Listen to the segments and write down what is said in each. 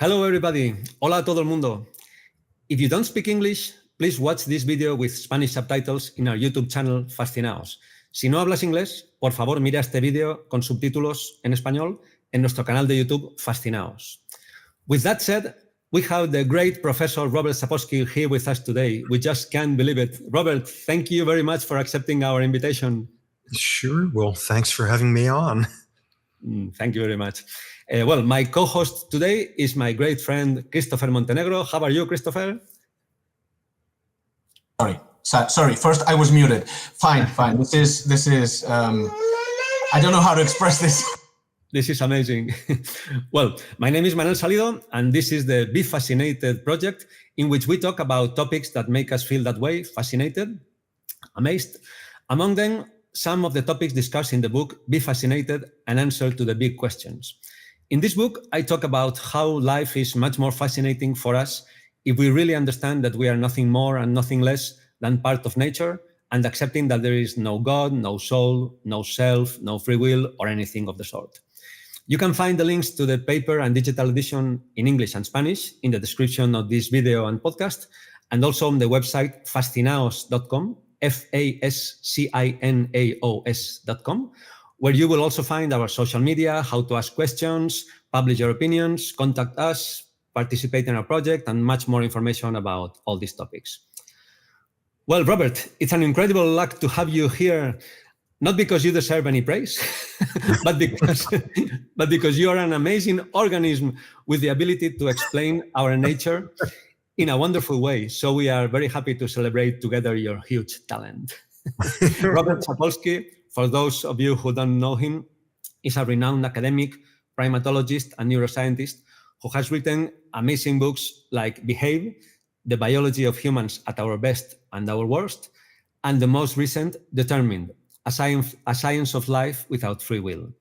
Hello everybody, hola a todo el mundo. If you don't speak English, please watch this video with Spanish subtitles in our YouTube channel Fascinaos. Si no hablas inglés, por favor mira este vídeo con subtítulos en español en nuestro canal de YouTube Fascinaos. With that said, we have the great Professor Robert Sapolsky here with us today. We just can't believe it. Robert, thank you very much for accepting our invitation. Sure. Well, thanks for having me on. Thank you very much. Well, my co-host today is my great friend, Christopher Montenegro. How are you, Christopher? Sorry. First, I was muted. Fine. This is. I don't know how to express this. This is amazing. Well, my name is Manuel Salido, and this is the Be Fascinated project, in which we talk about topics that make us feel that way, fascinated, amazed. Among them, some of the topics discussed in the book, Be Fascinated, An Answer to the Big Questions. In this book, I talk about how life is much more fascinating for us if we really understand that we are nothing more and nothing less than part of nature, and accepting that there is no God, no soul, no self, no free will, or anything of the sort. You can find the links to the paper and digital edition in English and Spanish in the description of this video and podcast, and also on the website fascinaos.com, fascinaos.com, where you will also find our social media, how to ask questions, publish your opinions, contact us, participate in our project, and much more information about all these topics. Well, Robert, it's an incredible luck to have you here, not because you deserve any praise, but because you are an amazing organism with the ability to explain our nature in a wonderful way. So we are very happy to celebrate together your huge talent. Robert Sapolsky, for those of you who don't know him, is a renowned academic, primatologist, and neuroscientist who has written amazing books like Behave, The Biology of Humans at Our Best and Our Worst, and the most recent, Determined, a science of life without free will.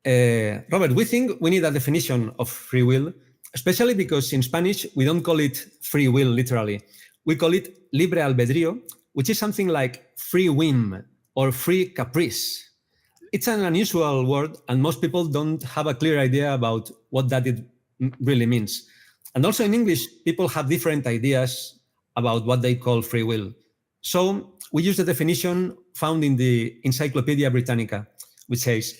Robert, we think we need a definition of free will, especially because in Spanish, we don't call it free will literally. We call it libre albedrío, which is something like free whim or free caprice. It's an unusual word, and most people don't have a clear idea about what that it really means. And also in English, people have different ideas about what they call free will. So we use the definition found in the Encyclopedia Britannica, which says,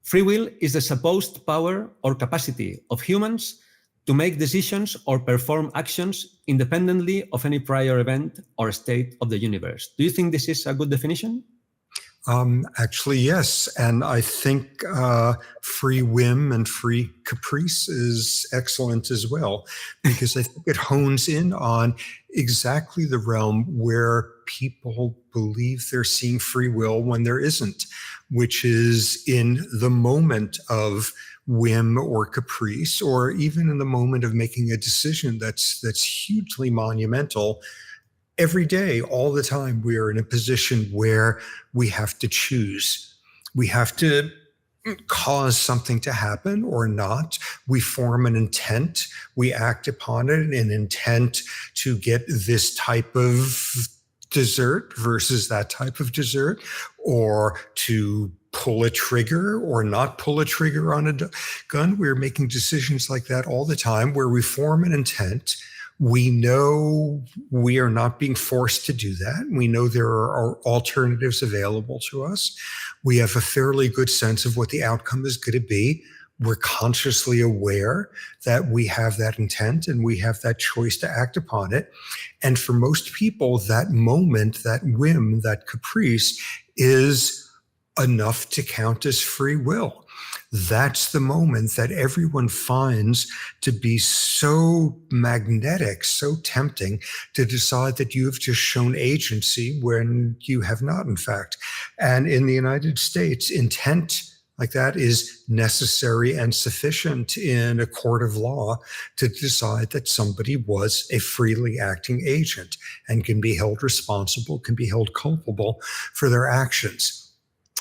free will is the supposed power or capacity of humans to make decisions or perform actions independently of any prior event or state of the universe. Do you think this is a good definition? Actually, yes. And I think free whim and free caprice is excellent as well, because I think it hones in on exactly the realm where people believe they're seeing free will when there isn't, which is in the moment of whim or caprice, or even in the moment of making a decision that's hugely monumental. Every day, all the time, we are in a position where we have to choose. We have to cause something to happen or not. We form an intent. We act upon it, an intent to get this type of dessert versus that type of dessert, or to pull a trigger or not pull a trigger on a gun. We're making decisions like that all the time where we form an intent. We know we are not being forced to do that. We know there are alternatives available to us. We have a fairly good sense of what the outcome is going to be. We're consciously aware that we have that intent and we have that choice to act upon it. And for most people, that moment, that whim, that caprice is enough to count as free will. That's the moment that everyone finds to be so magnetic, so tempting to decide that you have just shown agency when you have not, in fact. And in the United States, intent like that is necessary and sufficient in a court of law to decide that somebody was a freely acting agent and can be held responsible, can be held culpable for their actions.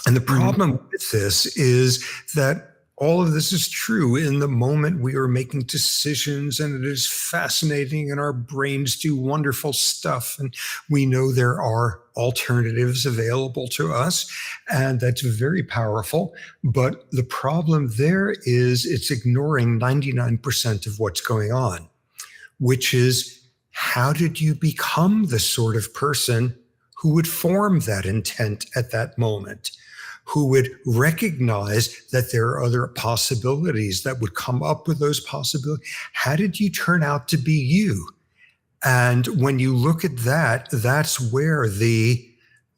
And the problem with this is that All of this is true in the moment we are making decisions, and it is fascinating, and our brains do wonderful stuff, and we know there are alternatives available to us, and that's very powerful. But the problem there is it's ignoring 99% of what's going on, which is, how did you become the sort of person who would form that intent at that moment? Who would recognize that there are other possibilities, that would come up with those possibilities? How did you turn out to be you? And when you look at that, that's where the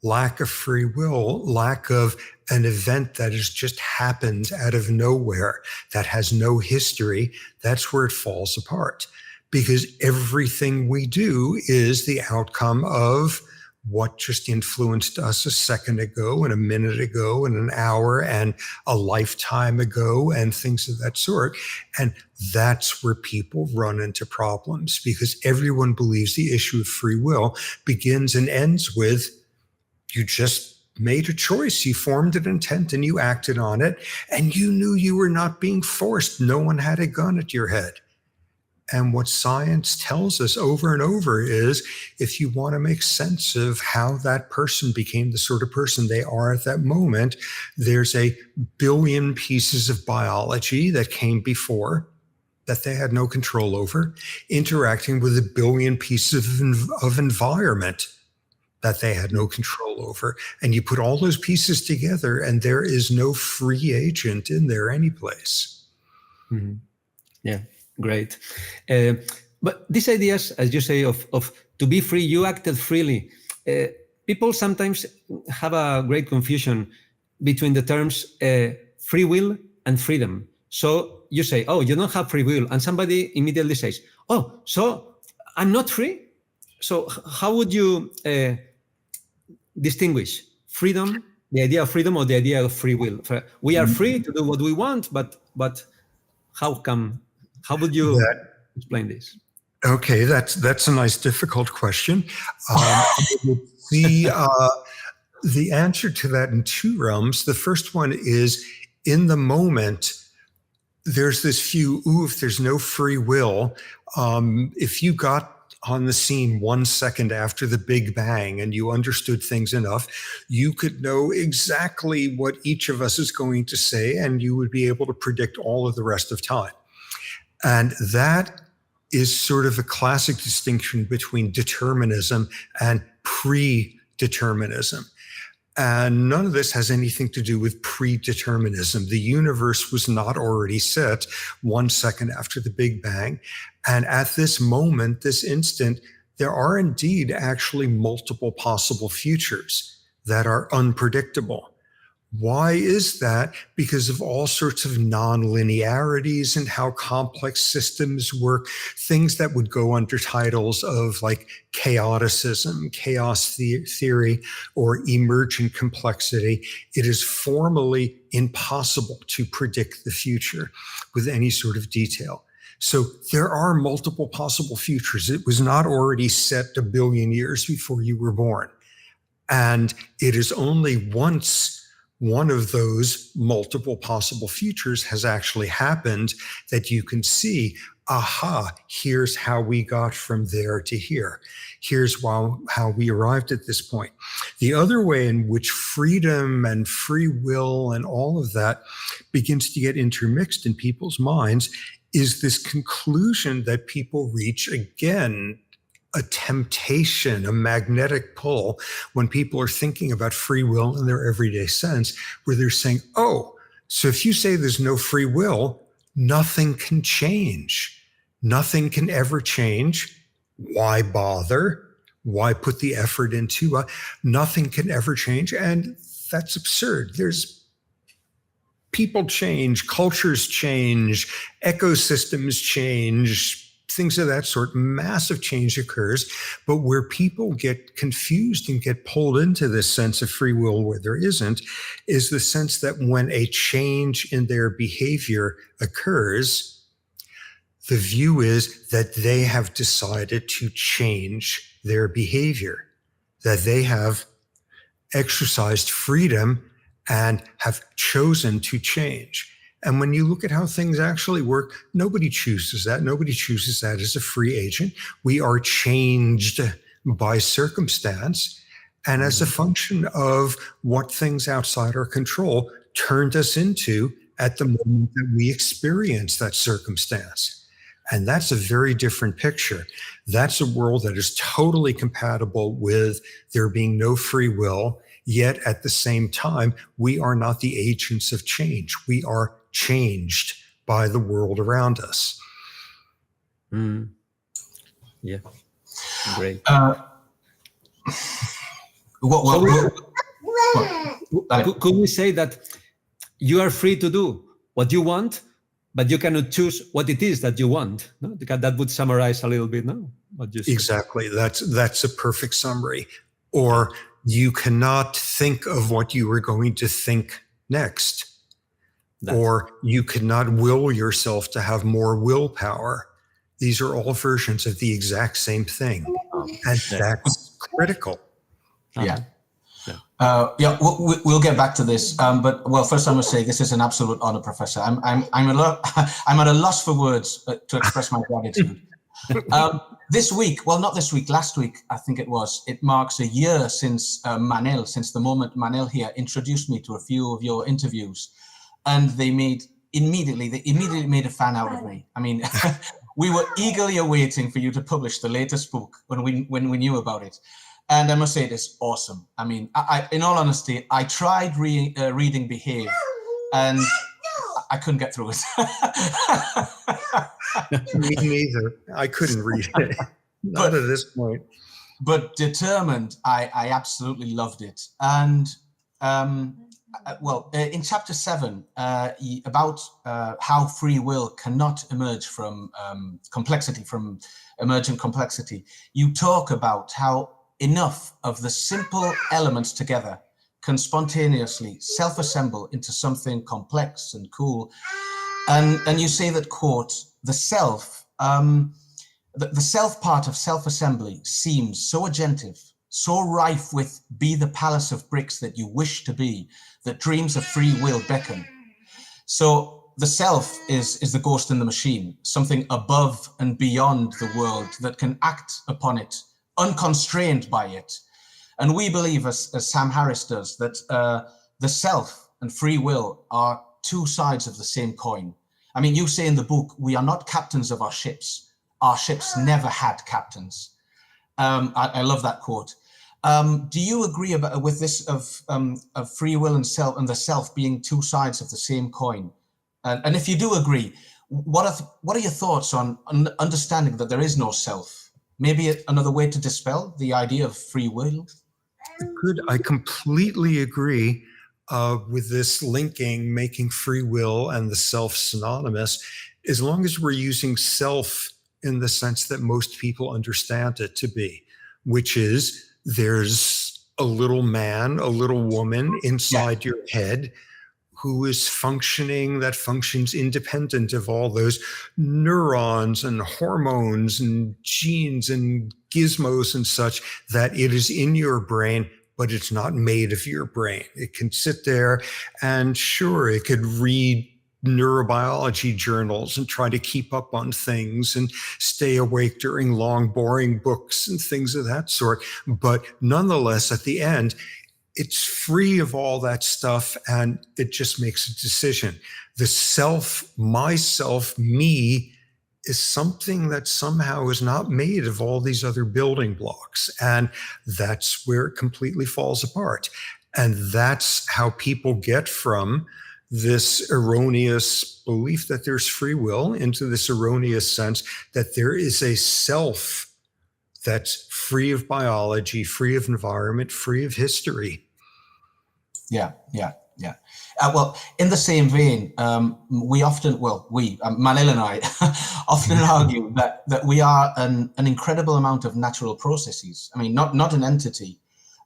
lack of free will, lack of an event that has just happened out of nowhere, that has no history, that's where it falls apart. Because everything we do is the outcome of what just influenced us a second ago and a minute ago and an hour and a lifetime ago and things of that sort. And that's where people run into problems, because everyone believes the issue of free will begins and ends with, you just made a choice, you formed an intent and you acted on it, and you knew you were not being forced. No one had a gun at your head. And what science tells us over and over is, if you want to make sense of how that person became the sort of person they are at that moment, there's a billion pieces of biology that came before that they had no control over, interacting with a billion pieces of environment that they had no control over. And you put all those pieces together, and there is no free agent in there anyplace. Mm-hmm. Yeah. Great. But these ideas, as you say, of to be free, you acted freely. People sometimes have a great confusion between the terms free will and freedom. So you say, oh, you don't have free will. And somebody immediately says, oh, so I'm not free? So how would you distinguish freedom, the idea of freedom, or the idea of free will? We are free to do what we want, but how come? How would you explain this? Okay, that's a nice, difficult question. The answer to that in two realms. The first one is, in the moment, there's this view, if there's no free will, if you got on the scene 1 second after the Big Bang and you understood things enough, you could know exactly what each of us is going to say, and you would be able to predict all of the rest of time. And that is sort of a classic distinction between determinism and predeterminism. And none of this has anything to do with predeterminism. The universe was not already set 1 second after the Big Bang. And at this moment, this instant, there are indeed actually multiple possible futures that are unpredictable. Why is that? Because of all sorts of non-linearities and how complex systems work, things that would go under titles of like chaoticism, chaos theory, or emergent complexity. It is formally impossible to predict the future with any sort of detail. So there are multiple possible futures. It was not already set a billion years before you were born. And it is only once one of those multiple possible futures has actually happened that you can see, aha, here's how we got from there to here. Here's how we arrived at this point. The other way in which freedom and free will and all of that begins to get intermixed in people's minds is this conclusion that people reach, again, a temptation, a magnetic pull, when people are thinking about free will in their everyday sense, where they're saying, oh, so if you say there's no free will, nothing can change. Nothing can ever change. Why bother? Why put the effort into nothing can ever change? And that's absurd. There's people change, cultures change, ecosystems change, things of that sort. Massive change occurs. But where people get confused and get pulled into this sense of free will where there isn't, is the sense that when a change in their behavior occurs, the view is that they have decided to change their behavior, that they have exercised freedom and have chosen to change. And when you look at how things actually work, nobody chooses that. Nobody chooses that as a free agent. We are changed by circumstance. And as a function of what things outside our control turned us into at the moment that we experience that circumstance. And that's a very different picture. That's a world that is totally compatible with there being no free will, yet at the same time, we are not the agents of change. We are changed by the world around us. Yeah, great. Could we say that you are free to do what you want, but you cannot choose what it is that you want? No? Because that would summarize a little bit, no? Exactly. That's a perfect summary. Or you cannot think of what you are going to think next. Or you cannot will yourself to have more willpower. These are all versions of the exact same thing. And that's critical. Yeah. We'll get back to this. But first I must say this is an absolute honor, Professor. I'm at a loss for words to express my gratitude. This week, not this week, last week, I think it marks a year since since the moment Manel here introduced me to a few of your interviews. And they immediately made a fan out of me. I mean, we were eagerly awaiting for you to publish the latest book when we knew about it. And I must say, it is awesome. I mean, in all honesty, I tried reading Behave, and I couldn't get through it. Me neither. I couldn't read it. Not at this point. But determined, I absolutely loved it. And in chapter 7, about how free will cannot emerge from complexity, from emergent complexity, you talk about how enough of the simple elements together can spontaneously self-assemble into something complex and cool. And you say that, quote, the self part of self-assembly seems so agentive, so rife with be the palace of bricks that you wish to be, that dreams of free will beckon. So the self is the ghost in the machine, something above and beyond the world that can act upon it, unconstrained by it. And we believe, as Sam Harris does, that the self and free will are two sides of the same coin. I mean, you say in the book, we are not captains of our ships. Our ships never had captains. I love that quote. Do you agree with this of free will and the self being two sides of the same coin? And if you do agree, what are your thoughts on understanding that there is no self? Maybe another way to dispel the idea of free will? Good. I completely agree with this linking, making free will and the self synonymous, as long as we're using self in the sense that most people understand it to be, which is there's a little man, a little woman inside your head who is functions independent of all those neurons and hormones and genes and gizmos and such, that it is in your brain, but it's not made of your brain. It can sit there and sure, it could read neurobiology journals and try to keep up on things and stay awake during long, boring books and things of that sort. But nonetheless, at the end, it's free of all that stuff and it just makes a decision. The self, myself, me, is something that somehow is not made of all these other building blocks. And that's where it completely falls apart. And that's how people get from this erroneous belief that there's free will into this erroneous sense that there is a self that's free of biology, free of environment, free of history. Yeah. Well, in the same vein, we often, Manel and I often argue that we are an incredible amount of natural processes. I mean, not an entity,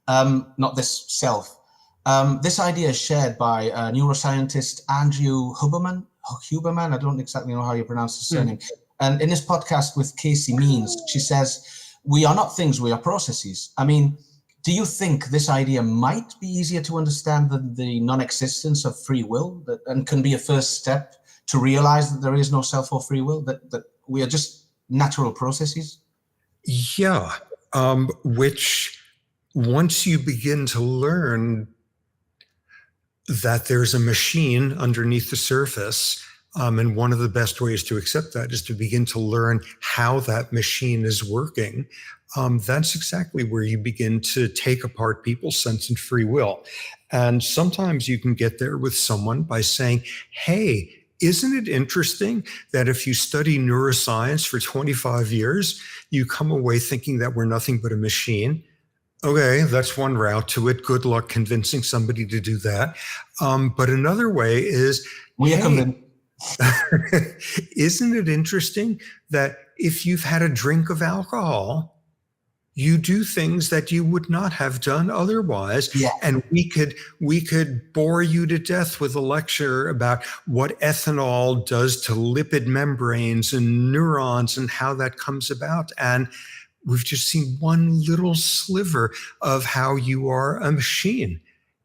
not this self. This idea is shared by neuroscientist Andrew Huberman. I don't exactly know how you pronounce his surname. And in his podcast with Casey Means, she says, we are not things, we are processes. I mean, do you think this idea might be easier to understand than the non-existence of free will, and can be a first step to realize that there is no self or free will, that we are just natural processes? Yeah, which once you begin to learn that there's a machine underneath the surface, and one of the best ways to accept that is to begin to learn how that machine is working. That's exactly where you begin to take apart people's sense of free will. And sometimes you can get there with someone by saying, hey, isn't it interesting that if you study neuroscience for 25 years, you come away thinking that we're nothing but a machine? Okay, that's one route to it. Good luck convincing somebody to do that. But another way is, isn't it interesting that if you've had a drink of alcohol, you do things that you would not have done otherwise. Yeah. And we could bore you to death with a lecture about what ethanol does to lipid membranes and neurons and how that comes about. And we've just seen one little sliver of how you are a machine.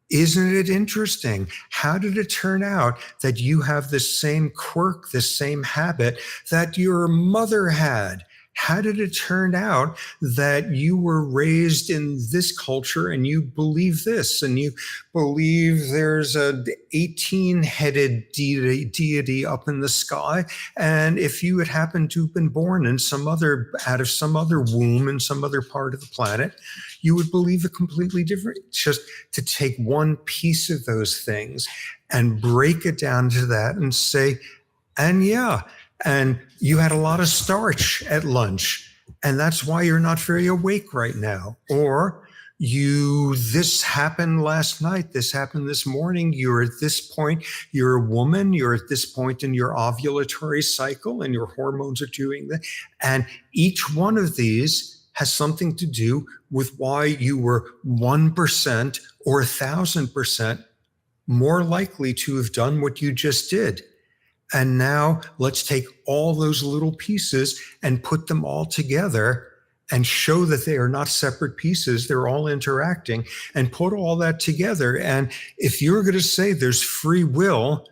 Isn't it interesting? How did it turn out that you have the same quirk, the same habit that your mother had? How did it turn out that you were raised in this culture and you believe this, and you believe there's a 18-headed deity up in the sky, and if you had happened to have been born in out of some other womb in some other part of the planet, you would believe it completely different? Just to take one piece of those things and break it down to that and say, and you had a lot of starch at lunch, and that's why you're not very awake right now. Or this happened last night, this happened this morning, you're at this point, you're a woman, you're at this point in your ovulatory cycle, and your hormones are doing that. And each one of these has something to do with why you were 1% or 1,000% more likely to have done what you just did. And now let's take all those little pieces and put them all together and show that they are not separate pieces. They're all interacting, and put all that together. And if you're going to say there's free will,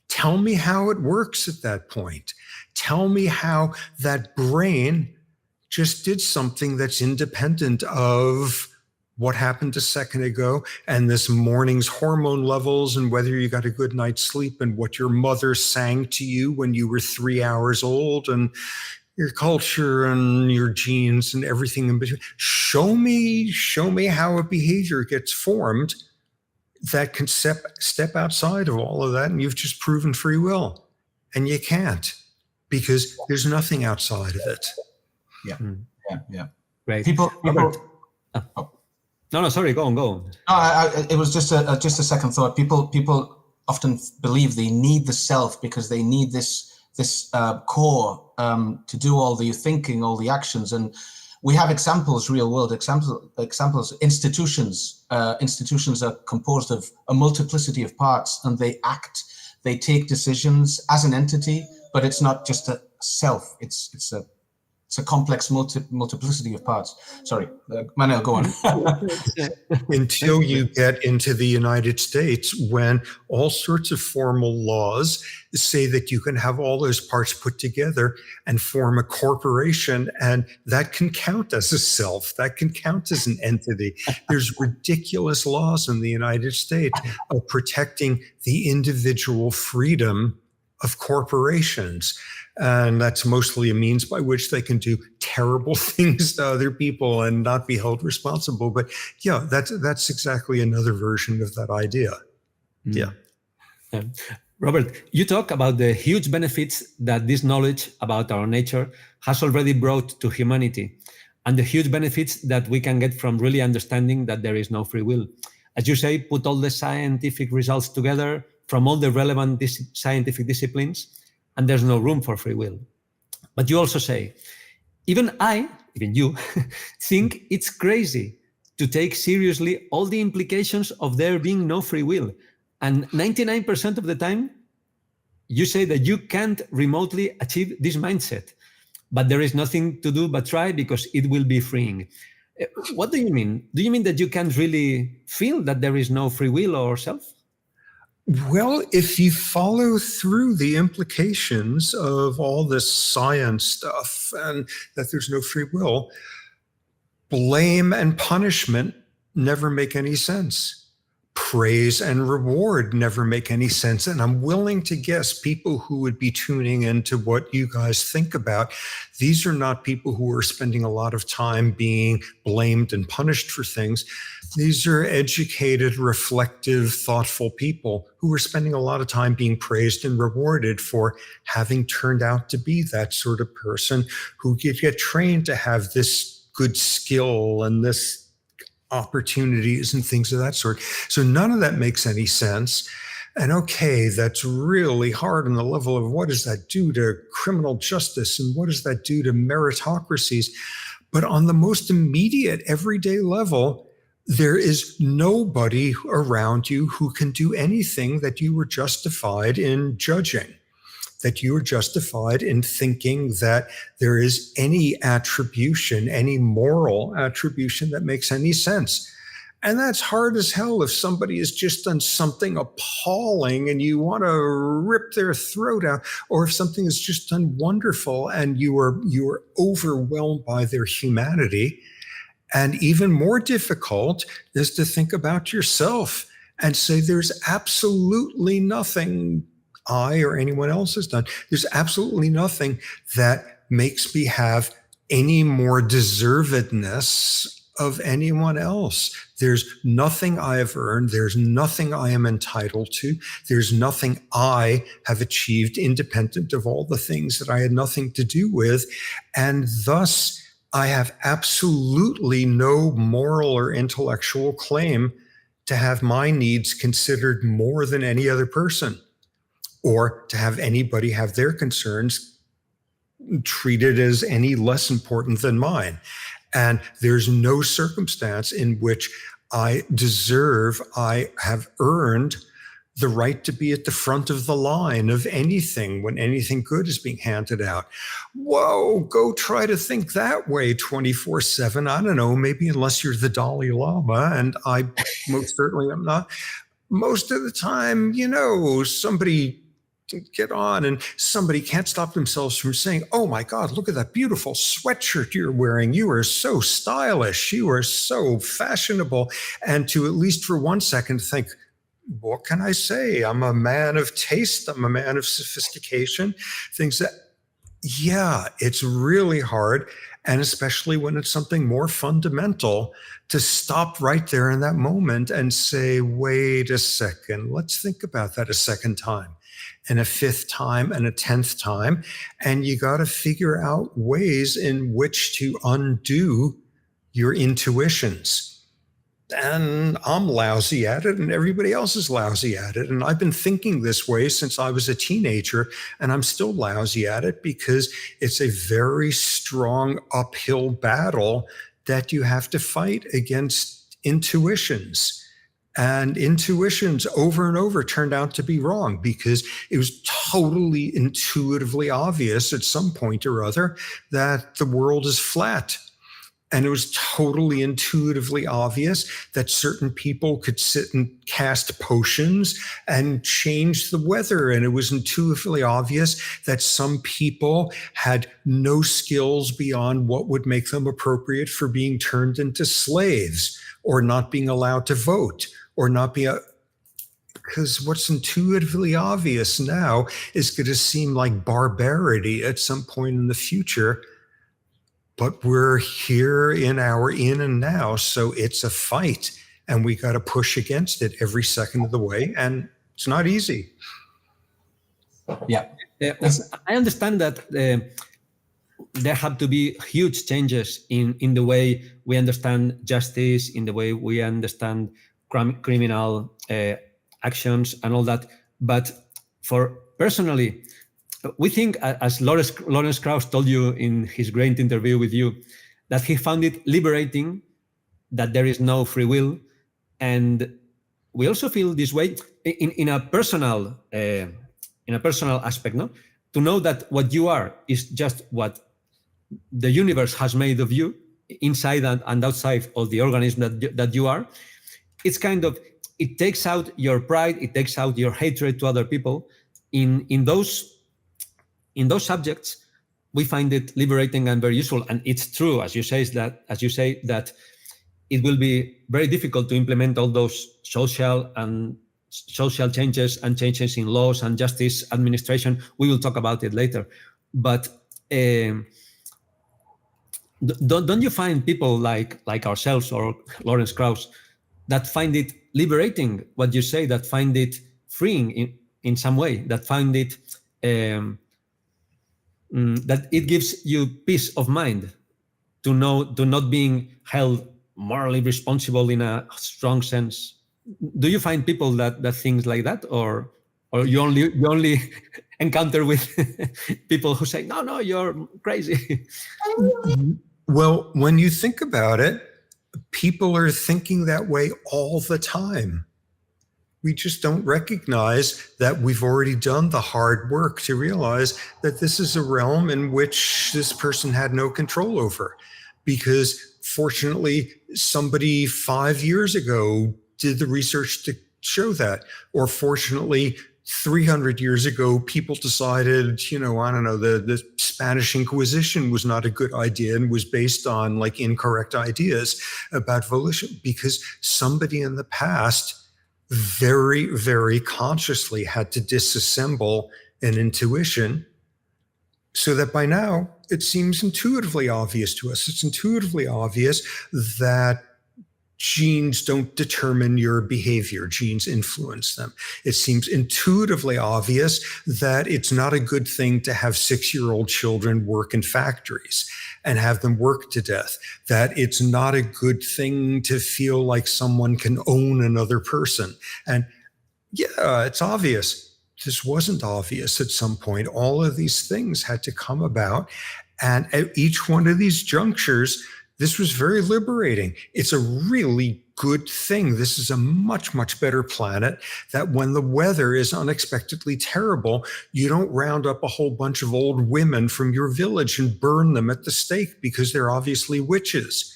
tell me how it works at that point. Tell me how that brain just did something that's independent of what happened a second ago, and this morning's hormone levels, and whether you got a good night's sleep, and what your mother sang to you when you were 3 hours old, and your culture and your genes and everything in between. Show me how a behavior gets formed that can step outside of all of that, and you've just proven free will. And you can't, because there's nothing outside of it. Yeah. Right. People. No, sorry, go on. No, it was just a second thought. People often believe they need the self because they need this core to do all the thinking, all the actions. And we have examples, real world examples. Institutions are composed of a multiplicity of parts, and they take decisions as an entity, but it's not just a self. It's a complex multiplicity of parts. Sorry, Manuel, go on. Until you get into the United States, when all sorts of formal laws say that you can have all those parts put together and form a corporation, and that can count as a self, that can count as an entity. There's ridiculous laws in the United States of protecting the individual freedom of corporations. And that's mostly a means by which they can do terrible things to other people and not be held responsible. But yeah, that's exactly another version of that idea. Yeah. Robert, you talk about the huge benefits that this knowledge about our nature has already brought to humanity, and the huge benefits that we can get from really understanding that there is no free will. As you say, put all the scientific results together from all the relevant scientific disciplines, and there's no room for free will. But you also say, even you, think it's crazy to take seriously all the implications of there being no free will. And 99% of the time, you say that you can't remotely achieve this mindset. But there is nothing to do but try, because it will be freeing. What do you mean? Do you mean that you can't really feel that there is no free will or self? Well, if you follow through the implications of all this science stuff and that there's no free will, blame and punishment never make any sense. Praise and reward never make any sense. And I'm willing to guess people who would be tuning into what you guys think about, these are not people who are spending a lot of time being blamed and punished for things. These are educated, reflective, thoughtful people who are spending a lot of time being praised and rewarded for having turned out to be that sort of person who get trained to have this good skill and this opportunities and things of that sort. So none of that makes any sense. And okay, that's really hard on the level of what does that do to criminal justice and what does that do to meritocracies? But on the most immediate, everyday level, there is nobody around you who can do anything that you were justified in judging, that you are justified in thinking that there is any attribution, any moral attribution that makes any sense. And that's hard as hell if somebody has just done something appalling and you want to rip their throat out, or if something is just done wonderful and you are overwhelmed by their humanity. And even more difficult is to think about yourself and say there's absolutely nothing I or anyone else has done. There's absolutely nothing that makes me have any more deservedness of anyone else. There's nothing I have earned. There's nothing I am entitled to. There's nothing I have achieved independent of all the things that I had nothing to do with. And thus, I have absolutely no moral or intellectual claim to have my needs considered more than any other person, or to have anybody have their concerns treated as any less important than mine. And there's no circumstance in which I have earned the right to be at the front of the line of anything when anything good is being handed out. Whoa, go try to think that way 24/7. I don't know, maybe unless you're the Dalai Lama, and I most certainly am not. Most of the time, somebody get on and somebody can't stop themselves from saying, oh my God, look at that beautiful sweatshirt you're wearing. You are so stylish. You are so fashionable. And to at least for 1 second think, what can I say? I'm a man of taste. I'm a man of sophistication. Things that, yeah, it's really hard. And especially when it's something more fundamental, to stop right there in that moment and say, wait a second, let's think about that a second time, and a fifth time, and a 10th time. And you got to figure out ways in which to undo your intuitions. And I'm lousy at it, and everybody else is lousy at it. And I've been thinking this way since I was a teenager, and I'm still lousy at it because it's a very strong uphill battle that you have to fight against intuitions. And intuitions over and over turned out to be wrong because it was totally intuitively obvious at some point or other that the world is flat. And it was totally intuitively obvious that certain people could sit and cast potions and change the weather. And it was intuitively obvious that some people had no skills beyond what would make them appropriate for being turned into slaves or not being allowed to vote or not be because what's intuitively obvious now is going to seem like barbarity at some point in the future. But we're here in our in and now, so it's a fight, and we got to push against it every second of the way, and it's not easy. Yeah. I understand that there have to be huge changes in the way we understand justice, in the way we understand criminal actions and all that. But for personally, we think, as Lawrence Krauss told you in his great interview with you, that he found it liberating that there is no free will. And we also feel this way in a personal aspect, no? To know that what you are is just what the universe has made of you, inside and outside of the organism that you are, it's kind of, it takes out your pride, it takes out your hatred to other people. In those subjects, we find it liberating and very useful. And it's true, as you say, that it will be very difficult to implement all those social changes and changes in laws and justice administration. We will talk about it later. But don't you find people like ourselves or Lawrence Krauss that find it liberating, what you say, that find it freeing in some way, that find it, that it gives you peace of mind to not being held morally responsible in a strong sense? Do you find people that think like that, or you only encounter with people who say, no, you're crazy? Well, when you think about it, people are thinking that way all the time. We just don't recognize that we've already done the hard work to realize that this is a realm in which this person had no control over, because fortunately somebody 5 years ago did the research to show that, or fortunately 300 years ago, people decided, I don't know, the Spanish Inquisition was not a good idea and was based on like incorrect ideas about volition, because somebody in the past very, very consciously had to disassemble an intuition, so that by now it seems intuitively obvious to us. It's intuitively obvious that genes don't determine your behavior. Genes influence them. It seems intuitively obvious that it's not a good thing to have 6-year-old children work in factories and have them work to death. That it's not a good thing to feel like someone can own another person. And yeah, it's obvious. This wasn't obvious at some point. All of these things had to come about. And at each one of these junctures, this was very liberating. It's a really good thing. This is a much, much better planet, that when the weather is unexpectedly terrible, you don't round up a whole bunch of old women from your village and burn them at the stake because they're obviously witches.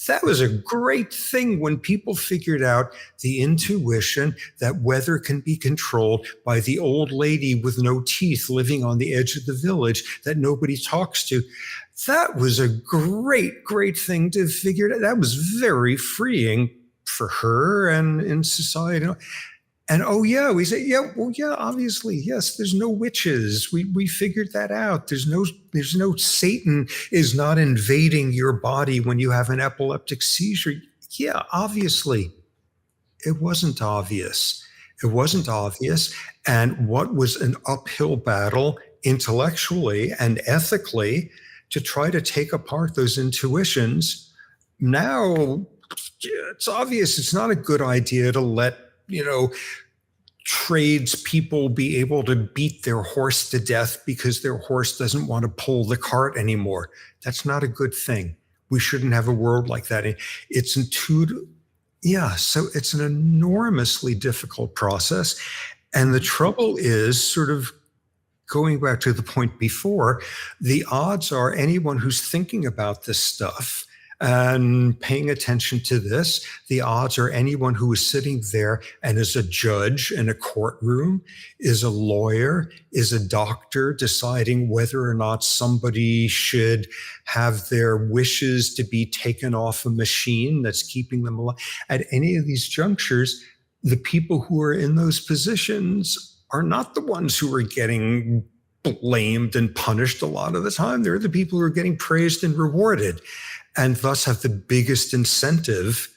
That was a great thing when people figured out the intuition that weather can be controlled by the old lady with no teeth living on the edge of the village that nobody talks to. That was a great, great thing to figure out. That was very freeing for her and in society. And we say, obviously, yes, there's no witches. We figured that out. There's no Satan is not invading your body when you have an epileptic seizure. Yeah, obviously. It wasn't obvious. It wasn't obvious. And what was an uphill battle intellectually and ethically to try to take apart those intuitions, now it's obvious it's not a good idea to let tradespeople be able to beat their horse to death because their horse doesn't want to pull the cart anymore. That's not a good thing. We shouldn't have a world like that. It's intuitive. Yeah, so it's an enormously difficult process. And the trouble is, sort of going back to the point before, the odds are anyone who's thinking about this stuff and paying attention to this, the odds are anyone who is sitting there and is a judge in a courtroom, is a lawyer, is a doctor deciding whether or not somebody should have their wishes to be taken off a machine that's keeping them alive. At any of these junctures, the people who are in those positions are not the ones who are getting blamed and punished a lot of the time. They're the people who are getting praised and rewarded, and thus have the biggest incentive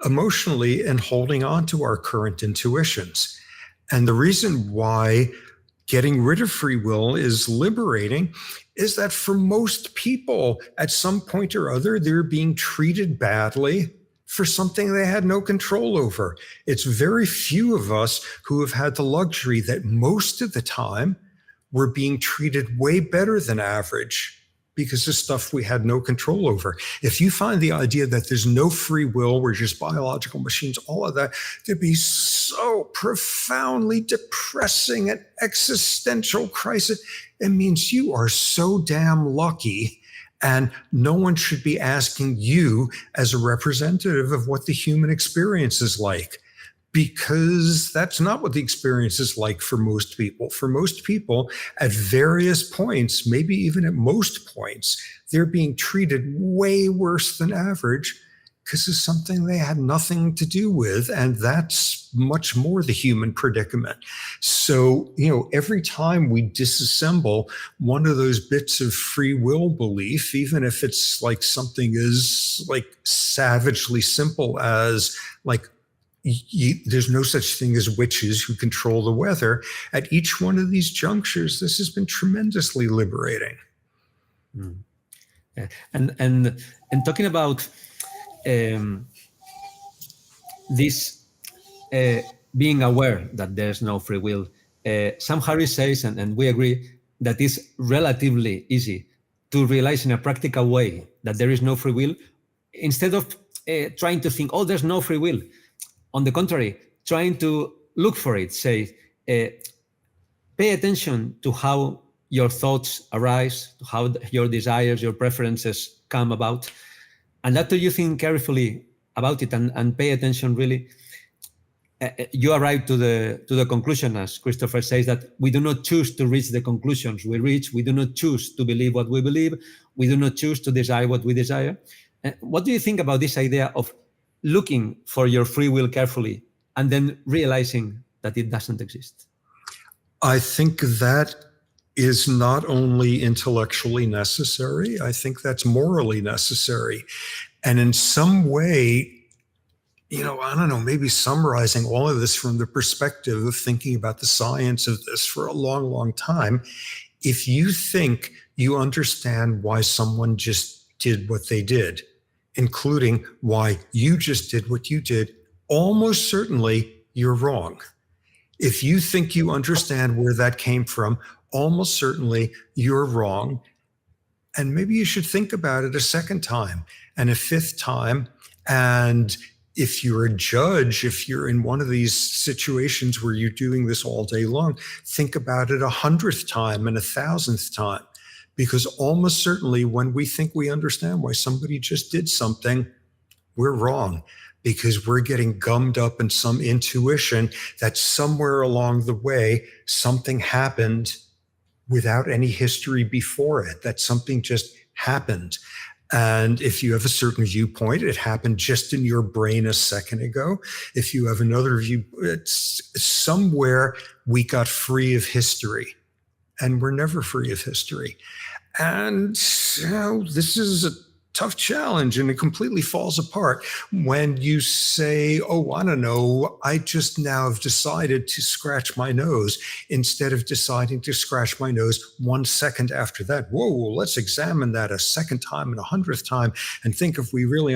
emotionally in holding on to our current intuitions. And the reason why getting rid of free will is liberating is that for most people, at some point or other, they're being treated badly for something they had no control over. It's very few of us who have had the luxury that most of the time we're being treated way better than average because of stuff we had no control over. If you find the idea that there's no free will, we're just biological machines, all of that, to be so profoundly depressing and existential crisis, it means you are so damn lucky. And no one should be asking you as a representative of what the human experience is like, because that's not what the experience is like for most people. For most people, at various points, maybe even at most points, they're being treated way worse than average because of something they had nothing to do with. And that's much more the human predicament. So, every time we disassemble one of those bits of free will belief, even if it's like something as like savagely simple as like, there's no such thing as witches who control the weather. At each one of these junctures, this has been tremendously liberating. Mm. Yeah. And talking about this being aware that there's no free will, Sam Harris says, and we agree, that it's relatively easy to realize in a practical way that there is no free will, instead of trying to think, oh, there's no free will. On the contrary, trying to look for it, say, pay attention to how your thoughts arise, to how your desires, your preferences come about. And after you think carefully about it and pay attention really, you arrive to the conclusion, as Christopher says, that we do not choose to reach the conclusions we reach. We do not choose to believe what we believe. We do not choose to desire what we desire. What do you think about this idea of looking for your free will carefully and then realizing that it doesn't exist? I think that is not only intellectually necessary, I think that's morally necessary. And in some way, I don't know, maybe summarizing all of this from the perspective of thinking about the science of this for a long, long time, if you think you understand why someone just did what they did, including why you just did what you did, almost certainly you're wrong. If you think you understand where that came from, almost certainly you're wrong. And maybe you should think about it a second time and a fifth time. And if you're a judge, if you're in one of these situations where you're doing this all day long, think about it 100th time and 1,000th time. Because almost certainly when we think we understand why somebody just did something, we're wrong, because we're getting gummed up in some intuition that somewhere along the way, something happened without any history before it, that something just happened. And if you have a certain viewpoint, it happened just in your brain a second ago. If you have another view, it's somewhere we got free of history. And we're never free of history. And this is a tough challenge, and it completely falls apart when you say, oh, I don't know, I just now have decided to scratch my nose, instead of deciding to scratch my nose 1 second after that. Whoa, let's examine that a second time and 100th time and think if we really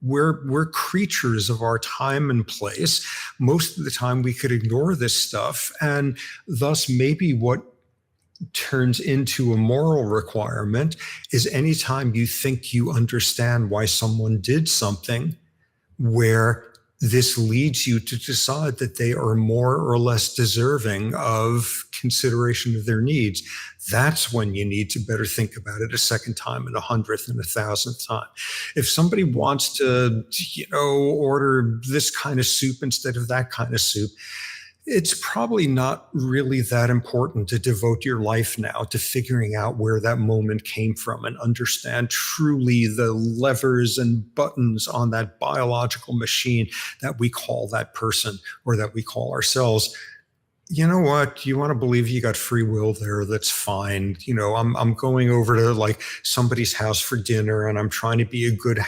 we're creatures of our time and place. Most of the time we could ignore this stuff, and thus maybe what turns into a moral requirement is anytime you think you understand why someone did something, where this leads you to decide that they are more or less deserving of consideration of their needs, that's when you need to better think about it a second time and 100th and 1,000th time. If somebody wants to, order this kind of soup instead of that kind of soup, it's probably not really that important to devote your life now to figuring out where that moment came from and understand truly the levers and buttons on that biological machine that we call that person or that we call ourselves. You know what? You want to believe you got free will there, that's fine. I'm going over to like somebody's house for dinner and I'm trying to be a good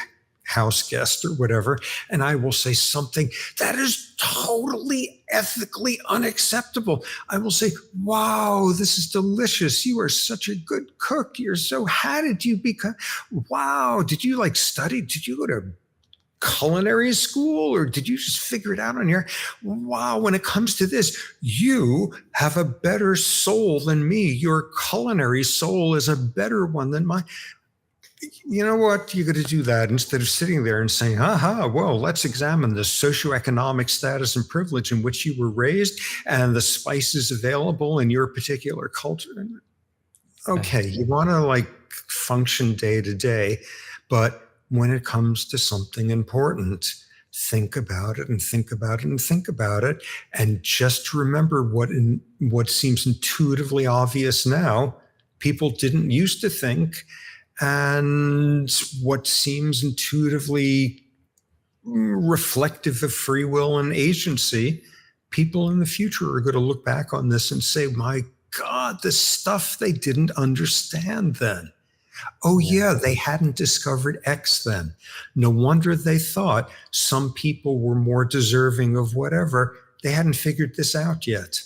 house guest or whatever, and I will say something that is totally ethically unacceptable. I will say, wow, this is delicious. You are such a good cook. How did you become, wow, did you study? Did you go to culinary school or did you just figure it out on your, wow, when it comes to this, you have a better soul than me. Your culinary soul is a better one than mine. You know what? You got to do that instead of sitting there and saying, well, let's examine the socioeconomic status and privilege in which you were raised and the spices available in your particular culture. okay, you want to like function day to day, but when it comes to something important, think about it and think about it and think about it, and just remember what seems intuitively obvious now, people didn't used to think, and what seems intuitively reflective of free will and agency, people in the future are going to look back on this and say, my God, the stuff they didn't understand then. Oh, yeah, they hadn't discovered X then. No wonder they thought some people were more deserving of whatever. They hadn't figured this out yet.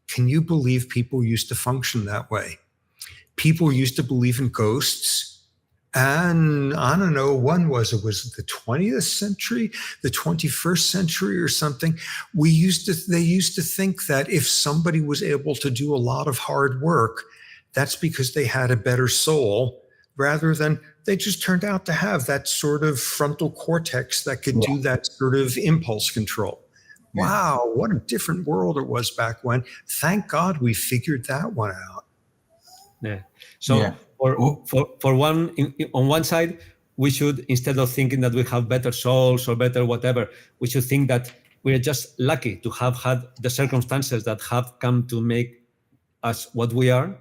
Can you believe people used to function that way? People used to believe in ghosts. And I don't know, when was it? Was it the 20th century, the 21st century or something? They used to think that if somebody was able to do a lot of hard work, that's because they had a better soul, rather than they just turned out to have that sort of frontal cortex that could do that sort of impulse control. Wow, what a different world it was back when. Thank God we figured that one out. Yeah. So for one, on one side, we should, instead of thinking that we have better souls or better whatever, we should think that we're just lucky to have had the circumstances that have come to make us what we are.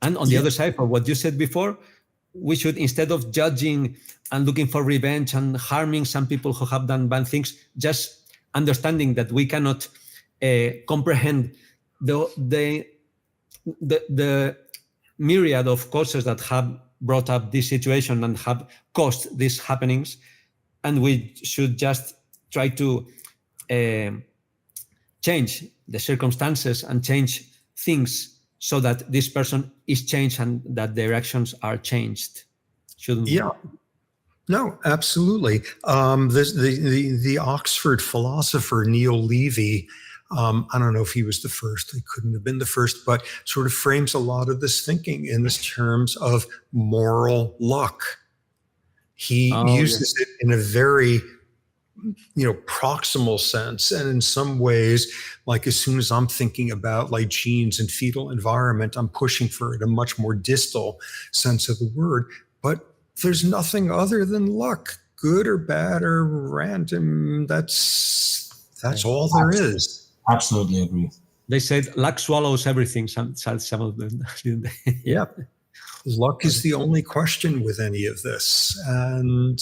And on the other side, for what you said before, we should, instead of judging and looking for revenge and harming some people who have done bad things, just understanding that we cannot comprehend the myriad of causes that have brought up this situation and have caused these happenings, and we should just try to change the circumstances and change things so that this person is changed and that their actions are changed. Shouldn't we? Yeah. No, absolutely. The Oxford philosopher Neil Levy, I don't know if he was the first, he couldn't have been the first, but sort of frames a lot of this thinking in this terms of moral luck. He uses it in a very, proximal sense. And in some ways, like as soon as I'm thinking about like genes and fetal environment, I'm pushing for it a much more distal sense of the word. But there's nothing other than luck, good or bad or random. That's all there is. Absolutely agree. They said luck swallows everything. Some of them. Yeah. Luck is the only question with any of this. And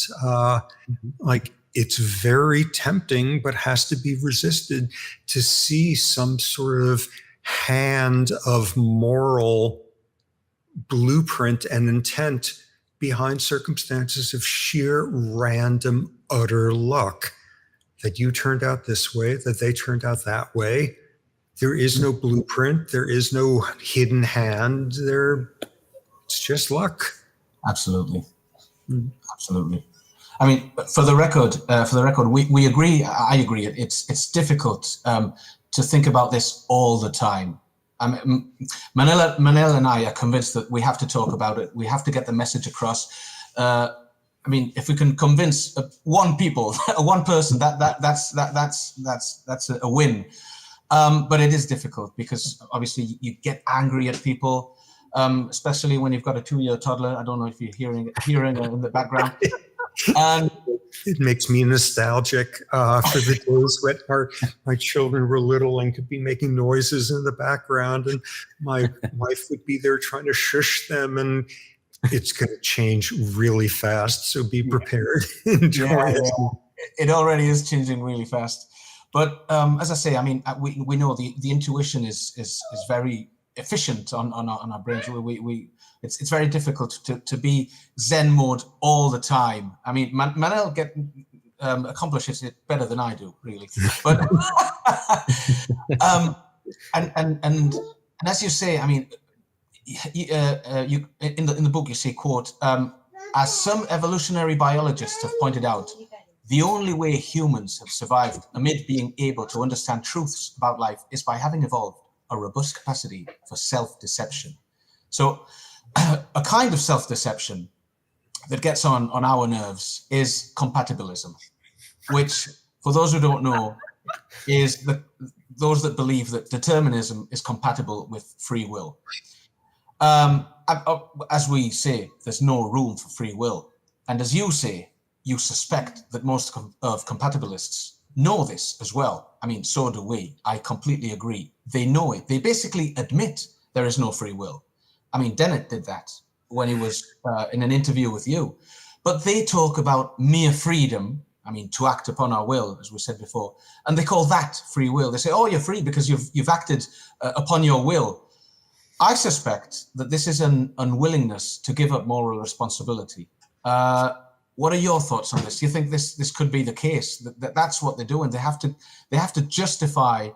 it's very tempting, but has to be resisted to see some sort of hand of moral blueprint and intent behind circumstances of sheer random, utter luck. That you turned out this way, that they turned out that way. There is no blueprint. There is no hidden hand. It's just luck. Absolutely. Absolutely. I mean, for the record, we agree. I agree. It's difficult to think about this all the time. Manel and I are convinced that we have to talk about it. We have to get the message across. I mean, if we can convince one person, that's a win. But it is difficult because obviously you get angry at people, especially when you've got a 2-year toddler. I don't know if you're hearing it in the background. And it makes me nostalgic for the days when my children were little and could be making noises in the background, and my wife would be there trying to shush them, and it's going to change really fast. So be prepared. Enjoy it. It already is changing really fast. But as I say, I mean, we know the intuition is very efficient on our brains. It's very difficult to be Zen mode all the time. I mean, Manel accomplishes it better than I do, really. But and as you say, I mean, you in the book you say, quote, as some evolutionary biologists have pointed out, the only way humans have survived amid being able to understand truths about life is by having evolved a robust capacity for self-deception. So a kind of self-deception that gets on our nerves is compatibilism, which, for those who don't know, is those that believe that determinism is compatible with free will. As we say, there's no room for free will. And as you say, you suspect that most of compatibilists know this as well. I mean, so do we. I completely agree. They know it. They basically admit there is no free will. I mean, Dennett did that when he was in an interview with you. But they talk about mere freedom, I mean, to act upon our will, as we said before, and they call that free will. They say, oh, you're free because you've acted upon your will. I suspect that this is an unwillingness to give up moral responsibility. What are your thoughts on this? Do you think this could be the case? That's what they're doing. They have to justify.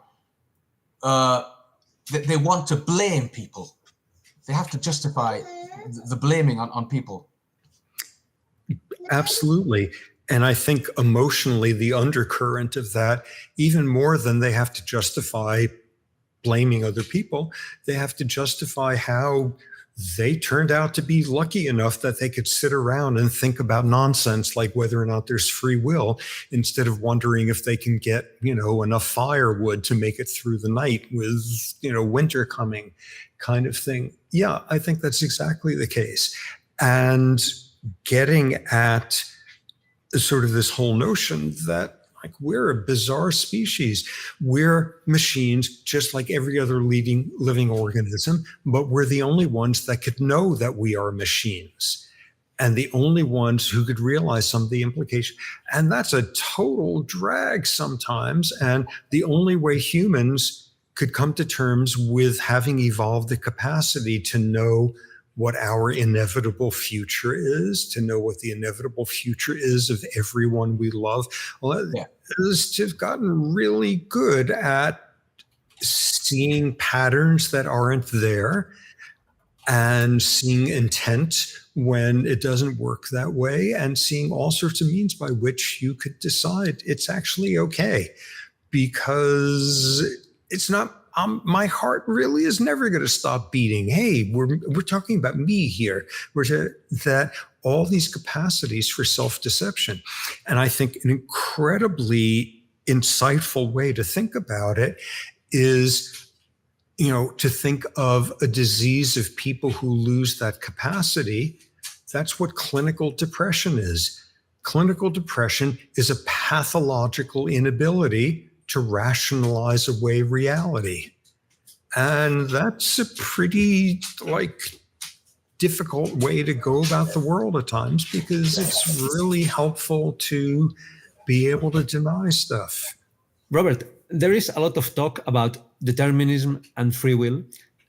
They want to blame people. They have to justify the blaming on people. Absolutely. And I think emotionally, the undercurrent of that, even more than they have to justify blaming other people, they have to justify how they turned out to be lucky enough that they could sit around and think about nonsense like whether or not there's free will, instead of wondering if they can get, enough firewood to make it through the night with, winter coming, kind of thing. Yeah, I think that's exactly the case. And getting at sort of this whole notion that we're a bizarre species. We're machines just like every other living organism, but we're the only ones that could know that we are machines, and the only ones who could realize some of the implications. And that's a total drag sometimes. And the only way humans could come to terms with having evolved the capacity to know what our inevitable future is, to know what the inevitable future is of everyone we love, is to have gotten really good at seeing patterns that aren't there and seeing intent when it doesn't work that way, and seeing all sorts of means by which you could decide it's actually okay, because it's not. My heart really is never going to stop beating. Hey, we're talking about me here. That all these capacities for self-deception. And I think an incredibly insightful way to think about it is, to think of a disease of people who lose that capacity. That's what clinical depression is. Clinical depression is a pathological inability to rationalize away reality. And that's a pretty difficult way to go about the world at times, because it's really helpful to be able to deny stuff. Robert, there is a lot of talk about determinism and free will.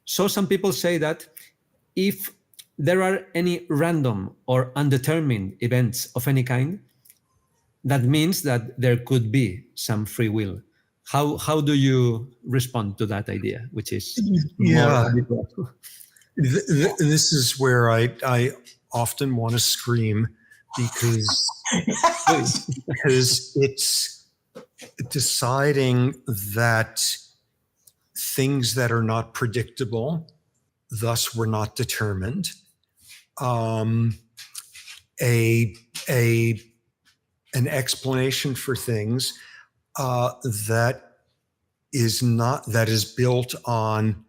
So some people say that if there are any random or undetermined events of any kind, that means that there could be some free will. How do you respond to that idea, which is more This is where I often want to scream, because it's deciding that things that are not predictable, thus were not determined, an explanation for things that is built on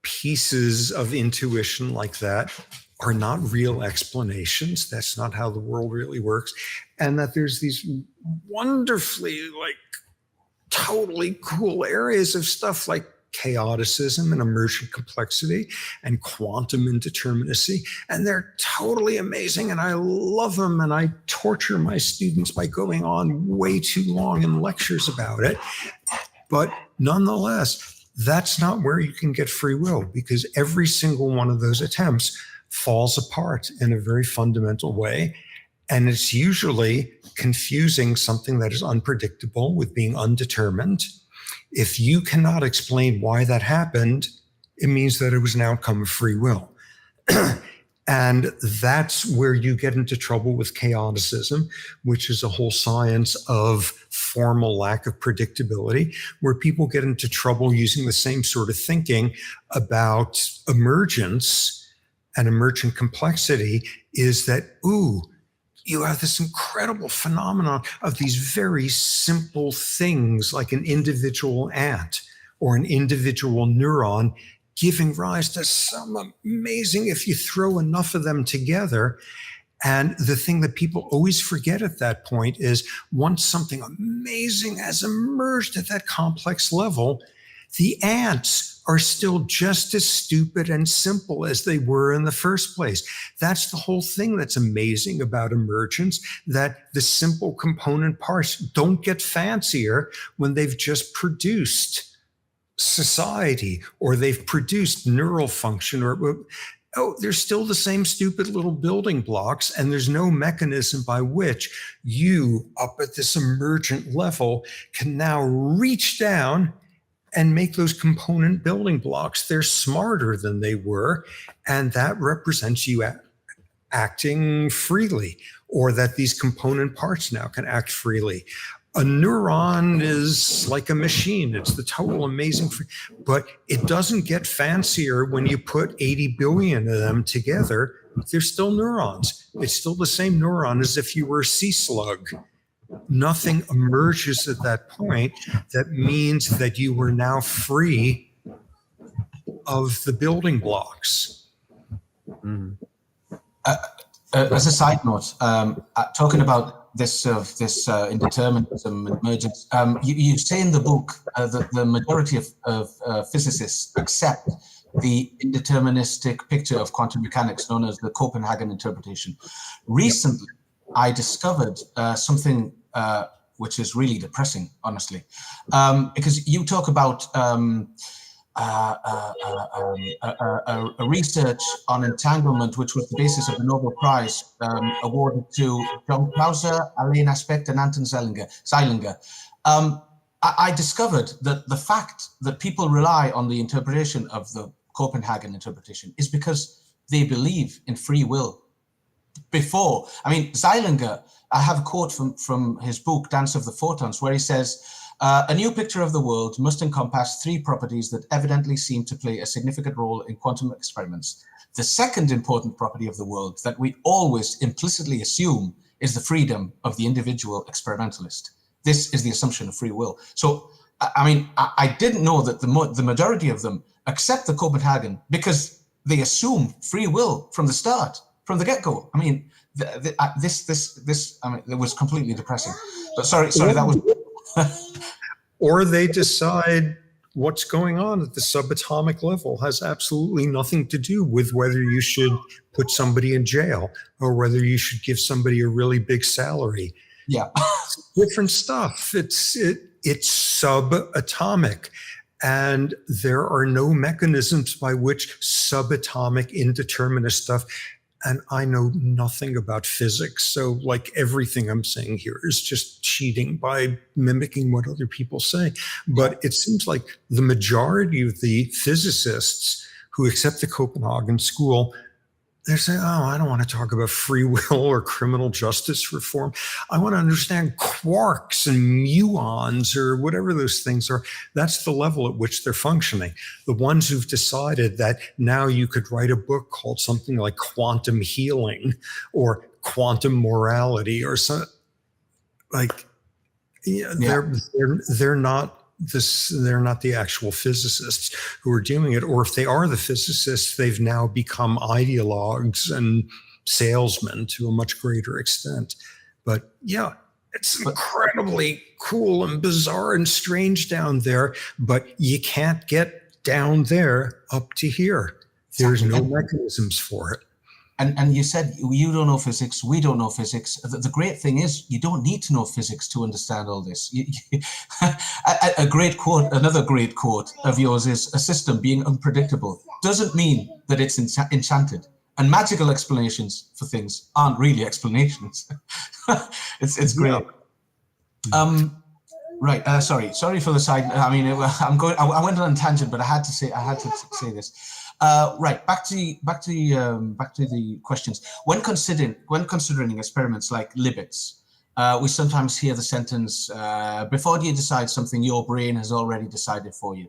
pieces of intuition like that are not real explanations. That's not how the world really works. And that there's these wonderfully totally cool areas of stuff like chaoticism and emergent complexity and quantum indeterminacy. And they're totally amazing. And I love them. And I torture my students by going on way too long in lectures about it. But nonetheless, that's not where you can get free will, because every single one of those attempts falls apart in a very fundamental way. And it's usually confusing something that is unpredictable with being undetermined. If you cannot explain why that happened, it means that it was an outcome of free will. And that's where you get into trouble with chaoticism, which is a whole science of formal lack of predictability, where people get into trouble using the same sort of thinking about emergence and emergent complexity, is that, you have this incredible phenomenon of these very simple things like an individual ant or an individual neuron giving rise to some amazing, if you throw enough of them together. And the thing that people always forget at that point is once something amazing has emerged at that complex level, the ants are still just as stupid and simple as they were in the first place. That's the whole thing that's amazing about emergence, that the simple component parts don't get fancier when they've just produced society or they've produced neural function they're still the same stupid little building blocks, and there's no mechanism by which you, up at this emergent level, can now reach down and make those component building blocks. They're smarter than they were, and that represents you acting freely, or that these component parts now can act freely. A neuron is like a machine. It's the total amazing, but it doesn't get fancier when you put 80 billion of them together. They're still neurons. It's still the same neuron as if you were a sea slug. Nothing emerges at that point that means that you were now free of the building blocks. Mm. As a side note, talking about this indeterminism emergence, you say in the book that the majority of physicists accept the indeterministic picture of quantum mechanics known as the Copenhagen interpretation. Recently, I discovered something which is really depressing, honestly, because you talk about a research on entanglement, which was the basis of the Nobel Prize awarded to John Clauser, Alain Aspect, and Anton Zeilinger. I discovered that the fact that people rely on the interpretation of the Copenhagen interpretation is because they believe in free will. Before, I mean, Zeilinger, I have a quote from his book, Dance of the Photons, where he says, a new picture of the world must encompass three properties that evidently seem to play a significant role in quantum experiments. The second important property of the world that we always implicitly assume is the freedom of the individual experimentalist. This is the assumption of free will. So, I mean, I didn't know that the majority of them accept the Copenhagen because they assume free will from the start, from the get-go. I mean, this, I mean, it was completely depressing. But sorry, that was... Or they decide what's going on at the subatomic level has absolutely nothing to do with whether you should put somebody in jail or whether you should give somebody a really big salary. Yeah. Different stuff. It's subatomic. And there are no mechanisms by which subatomic indeterminate stuff. And I know nothing about physics. So like everything I'm saying here is just cheating by mimicking what other people say. But it seems like the majority of the physicists who accept the Copenhagen school, they're saying, oh, I don't want to talk about free will or criminal justice reform. I want to understand quarks and muons or whatever those things are. That's the level at which they're functioning. The ones who've decided that now you could write a book called something like Quantum Healing or Quantum Morality or something like, they're not they're not the actual physicists who are doing it, or if they are the physicists, they've now become ideologues and salesmen to a much greater extent. But yeah, it's incredibly cool and bizarre and strange down there, but you can't get down there up to here. There's no mechanisms for it. And you said you don't know physics, we don't know physics. The great thing is you don't need to know physics to understand all this. A great quote, another great quote of yours is, a system being unpredictable doesn't mean that it's enchanted. And magical explanations for things aren't really explanations. It's great. Yeah. Right. Sorry for the side. I mean, I went on a tangent, but I had to say this. Right. Back to the questions. When considering experiments like Libet's, we sometimes hear the sentence, "Before you decide something, your brain has already decided for you."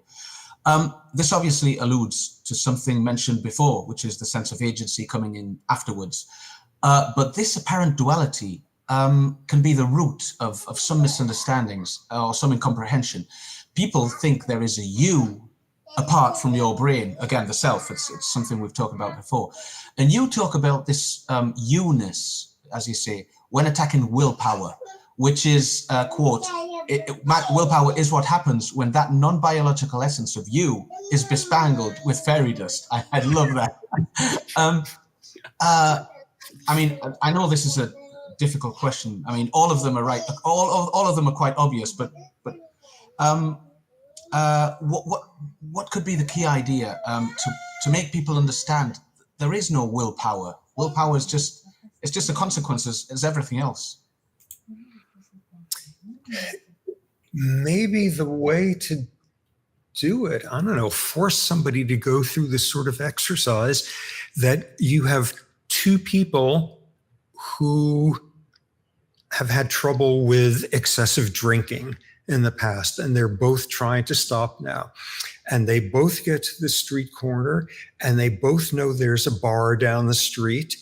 This obviously alludes to something mentioned before, which is the sense of agency coming in afterwards. But this apparent duality can be the root of some misunderstandings or some incomprehension. People think there is a you apart from your brain. Again, the self, it's something we've talked about before. And you talk about this you-ness, as you say, when attacking willpower, which is, quote, willpower is what happens when that non-biological essence of you is bespangled with fairy dust. I love that. I mean, I know this is a difficult question. I mean, all of them are right. All of them are quite obvious, but what could be the key idea to make people understand there is no willpower? Willpower is just a consequence as everything else. Maybe the way to do it, I don't know, force somebody to go through this sort of exercise that you have two people who have had trouble with excessive drinking in the past, and they're both trying to stop now. And they both get to the street corner, and they both know there's a bar down the street,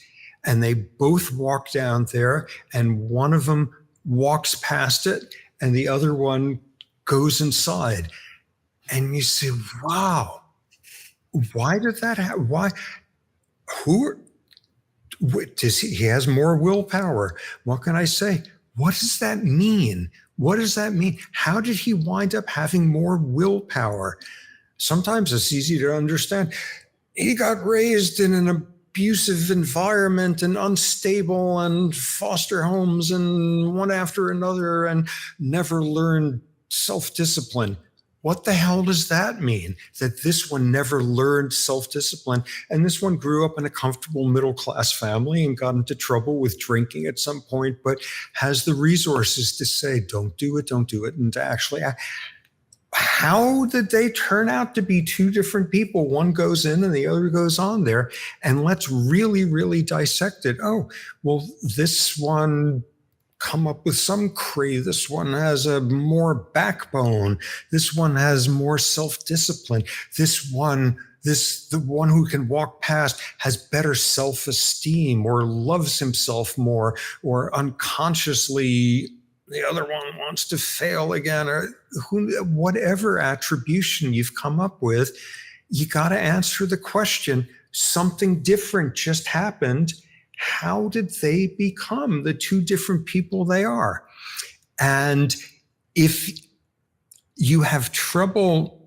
and they both walk down there, and one of them walks past it, and the other one goes inside. And you say, wow, why did that happen? Why? He has more willpower. What can I say? What does that mean? What does that mean? How did he wind up having more willpower? Sometimes it's easy to understand. He got raised in an abusive environment and unstable and foster homes and one after another and never learned self-discipline. What the hell does that mean? That this one never learned self-discipline, and this one grew up in a comfortable middle-class family and got into trouble with drinking at some point, but has the resources to say, don't do it, and to actually act. How did they turn out to be two different people? One goes in and the other goes on there. And let's really, really dissect it. Oh, well, this one come up with some craze. This one has a more backbone. This one has more self-discipline. The one who can walk past has better self-esteem or loves himself more, or unconsciously the other one wants to fail again, or whatever attribution you've come up with. You got to answer the question, something different just happened. How did they become the two different people they are? And if you have trouble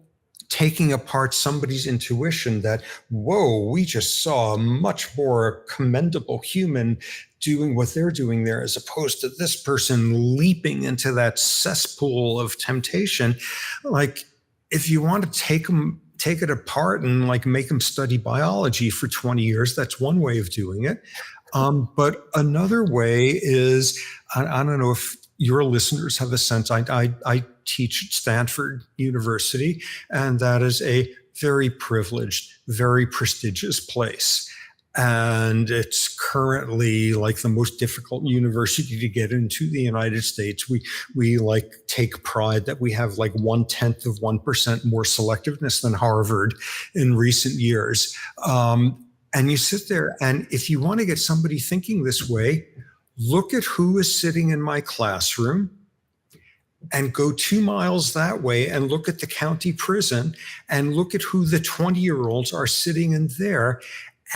taking apart somebody's intuition that, whoa, we just saw a much more commendable human doing what they're doing there, as opposed to this person leaping into that cesspool of temptation. Like, if you want to take it apart and like make them study biology for 20 years, that's one way of doing it. But another way is, I don't know if your listeners have a sense, I teach at Stanford University, and that is a very privileged, very prestigious place. And it's currently like the most difficult university to get into the United States. We like take pride that we have like 0.1% more selectiveness than Harvard in recent years. And you sit there, and if you want to get somebody thinking this way, look at who is sitting in my classroom and go 2 miles that way and look at the county prison and look at who the 20-year-olds are sitting in there.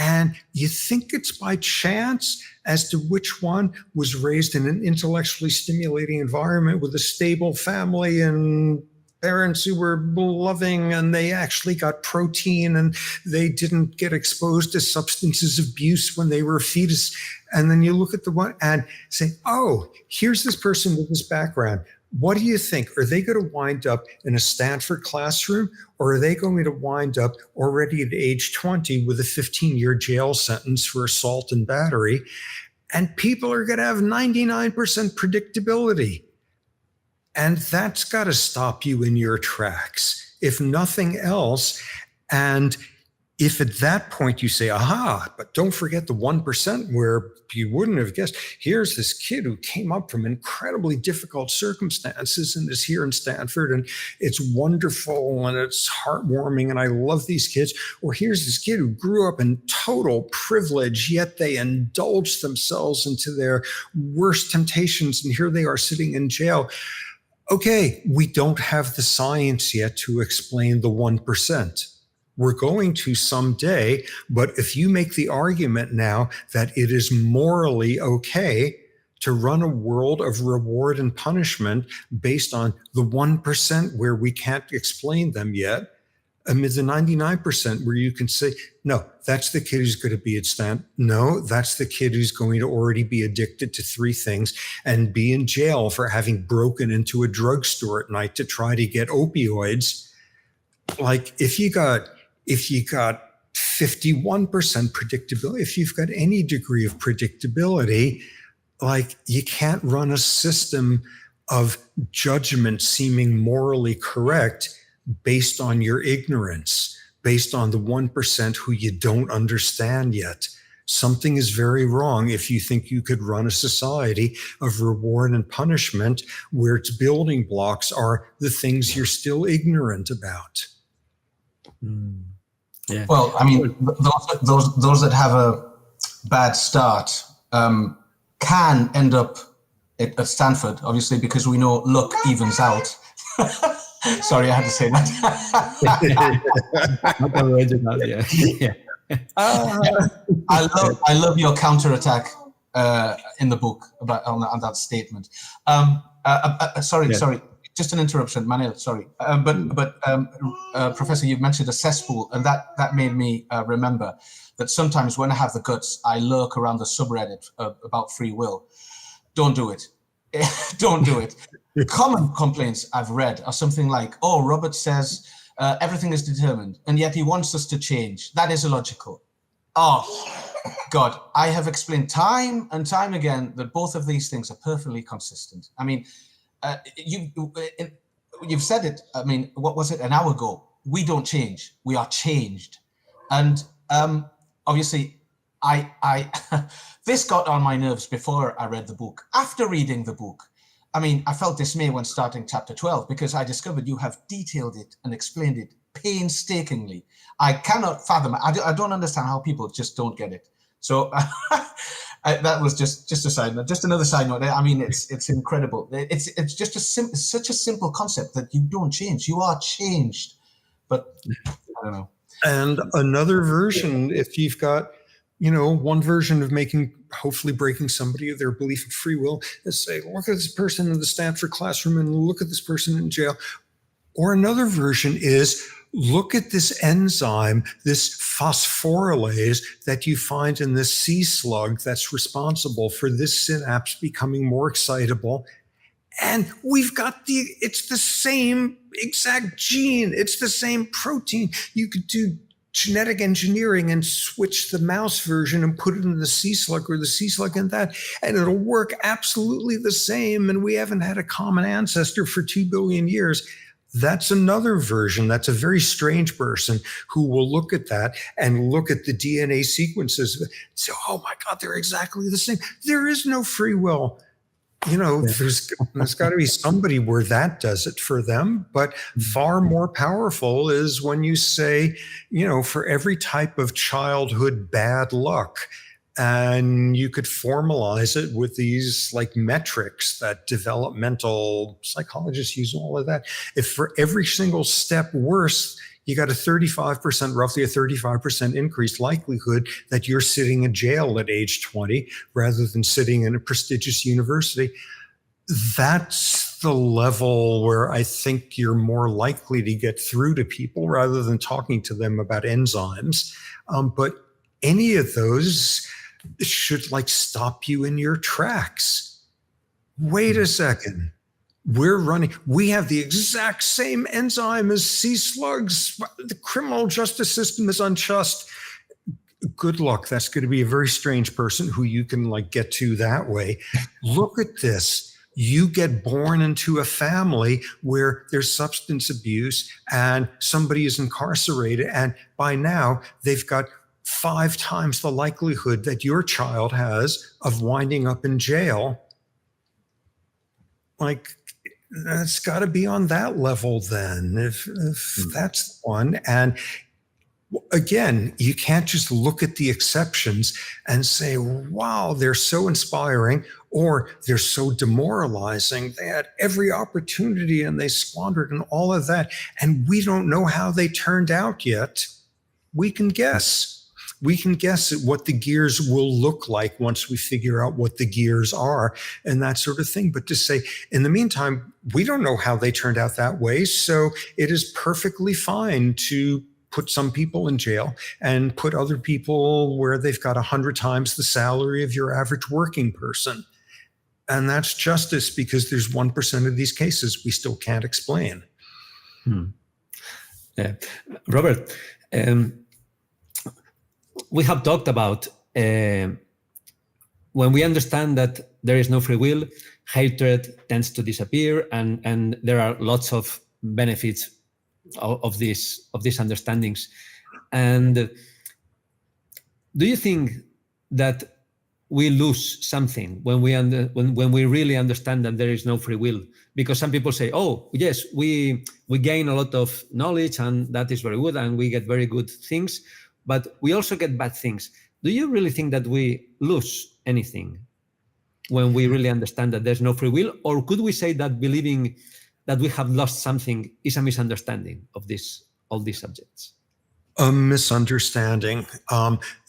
And you think it's by chance as to which one was raised in an intellectually stimulating environment with a stable family and parents who were loving, and they actually got protein and they didn't get exposed to substances abuse when they were a fetus. And then you look at the one and say, oh, here's this person with this background. What do you think? Are they going to wind up in a Stanford classroom, or are they going to wind up already at age 20 with a 15-year jail sentence for assault and battery? And people are going to have 99% predictability. And that's got to stop you in your tracks, if nothing else. And if at that point you say, aha, but don't forget the 1% where you wouldn't have guessed, here's this kid who came up from incredibly difficult circumstances and is here in Stanford, and it's wonderful and it's heartwarming and I love these kids. Or here's this kid who grew up in total privilege, yet they indulged themselves into their worst temptations, and here they are sitting in jail. okay, we don't have the science yet to explain the 1%. We're going to someday, but if you make the argument now that it is morally okay to run a world of reward and punishment based on the 1% where we can't explain them yet, amid the 99% where you can say, no, that's the kid who's going to be at stand. No, that's the kid who's going to already be addicted to 3 things and be in jail for having broken into a drugstore at night to try to get opioids. Like if you got 51% predictability, if you've got any degree of predictability, like you can't run a system of judgment seeming morally correct based on your ignorance, based on the 1% who you don't understand yet. Something is very wrong if you think you could run a society of reward and punishment where its building blocks are the things you're still ignorant about. Yeah. Well, I mean, those that have a bad start can end up at Stanford, obviously, because we know luck evens out. Sorry, I had to say that. Not original, yeah. I love your counterattack in the book about on that statement. Sorry. Just an interruption, Manil. Sorry, but Professor, you've mentioned a cesspool, and that made me remember that sometimes when I have the guts, I lurk around the subreddit about free will. Don't do it. Don't do it. Common complaints I've read are something like, "Oh, Robert says everything is determined, and yet he wants us to change. That is illogical." Oh, God, I have explained time and time again that both of these things are perfectly consistent. I mean. You've said it. I mean, what was it? An hour ago. We don't change. We are changed. And obviously, I this got on my nerves before I read the book. After reading the book, I mean, I felt dismay when starting chapter 12 because I discovered you have detailed it and explained it painstakingly. I cannot fathom it. I don't understand how people just don't get it. So. That was just a side note, just another side note. I mean, it's incredible. It's just such a simple concept that you don't change. You are changed, but I don't know. And another version, if you've got, one version of hopefully breaking somebody of their belief in free will, is say, look at this person in the Stanford classroom and look at this person in jail. Or another version is, look at this enzyme, this phosphorylase that you find in this sea slug that's responsible for this synapse becoming more excitable. And we've got it's the same exact gene. It's the same protein. You could do genetic engineering and switch the mouse version and put it in the sea slug or the sea slug in that, and it'll work absolutely the same. And we haven't had a common ancestor for 2 billion years. That's another version. That's a very strange person who will look at that and look at the DNA sequences and say, oh my God, they're exactly the same. There is no free will. There's got to be somebody where that does it for them. But far more powerful is when you say, for every type of childhood bad luck, and you could formalize it with these like metrics that developmental psychologists use, all of that. If for every single step worse, you got roughly a 35% increased likelihood that you're sitting in jail at age 20 rather than sitting in a prestigious university. That's the level where I think you're more likely to get through to people rather than talking to them about enzymes. But any of those should stop you in your tracks. Wait a second. We have the exact same enzyme as sea slugs. The criminal justice system is unjust. Good luck. That's going to be a very strange person who you can get to that way. Look at this. You get born into a family where there's substance abuse and somebody is incarcerated. And by now they've got 5 times the likelihood that your child has of winding up in jail. That's got to be on that level then, if that's one. And Again, you can't just look at the exceptions and say, wow, they're so inspiring, or they're so demoralizing. They had every opportunity and they squandered and all of that. And we don't know how they turned out yet. We can guess. We can guess at what the gears will look like once we figure out what the gears are and that sort of thing. But to say, in the meantime, we don't know how they turned out that way. So it is perfectly fine to put some people in jail and put other people where they've got 100 times the salary of your average working person. And that's justice, because there's 1% of these cases we still can't explain. Yeah. Robert, we have talked about when we understand that there is no free will, hatred tends to disappear, and there are lots of benefits of these understandings. And do you think that we lose something when we really understand that there is no free will? Because some people say, oh yes, we gain a lot of knowledge and that is very good and we get very good things, but we also get bad things. Do you really think that we lose anything when we really understand that there's no free will? Or could we say that believing that we have lost something is a misunderstanding of all these subjects? A misunderstanding.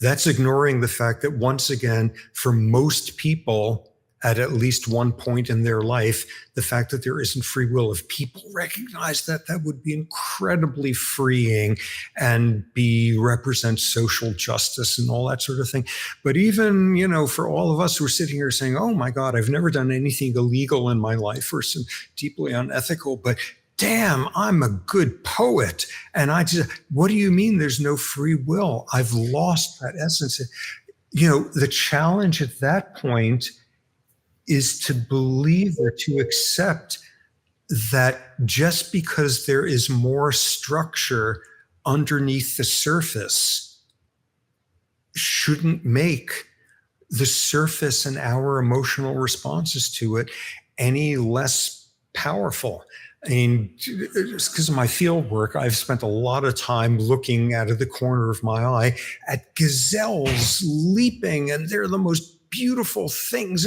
That's ignoring the fact that, once again, for most people, at least one point in their life, the fact that there isn't free will, if people recognize that, that would be incredibly freeing and represent social justice and all that sort of thing. But even, for all of us who are sitting here saying, oh my God, I've never done anything illegal in my life or some deeply unethical, but damn, I'm a good poet. And what do you mean there's no free will? I've lost that essence. The challenge at that point is to believe or to accept that just because there is more structure underneath the surface shouldn't make the surface and our emotional responses to it any less powerful. I mean, just because of my field work, I've spent a lot of time looking out of the corner of my eye at gazelles leaping, and they're the most beautiful things.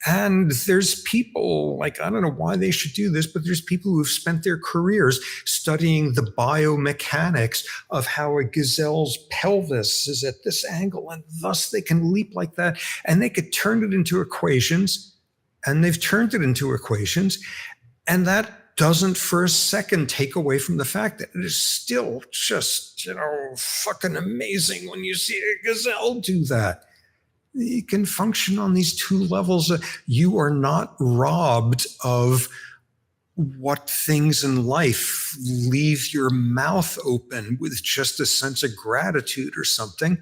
And there's people, I don't know why they should do this, but there's people who've spent their careers studying the biomechanics of how a gazelle's pelvis is at this angle, and thus they can leap like that. And they could turn it into equations, and they've turned it into equations. And that doesn't for a second take away from the fact that it is still just, fucking amazing when you see a gazelle do that. You can function on these two levels. You are not robbed of what things in life leave your mouth open with just a sense of gratitude or something.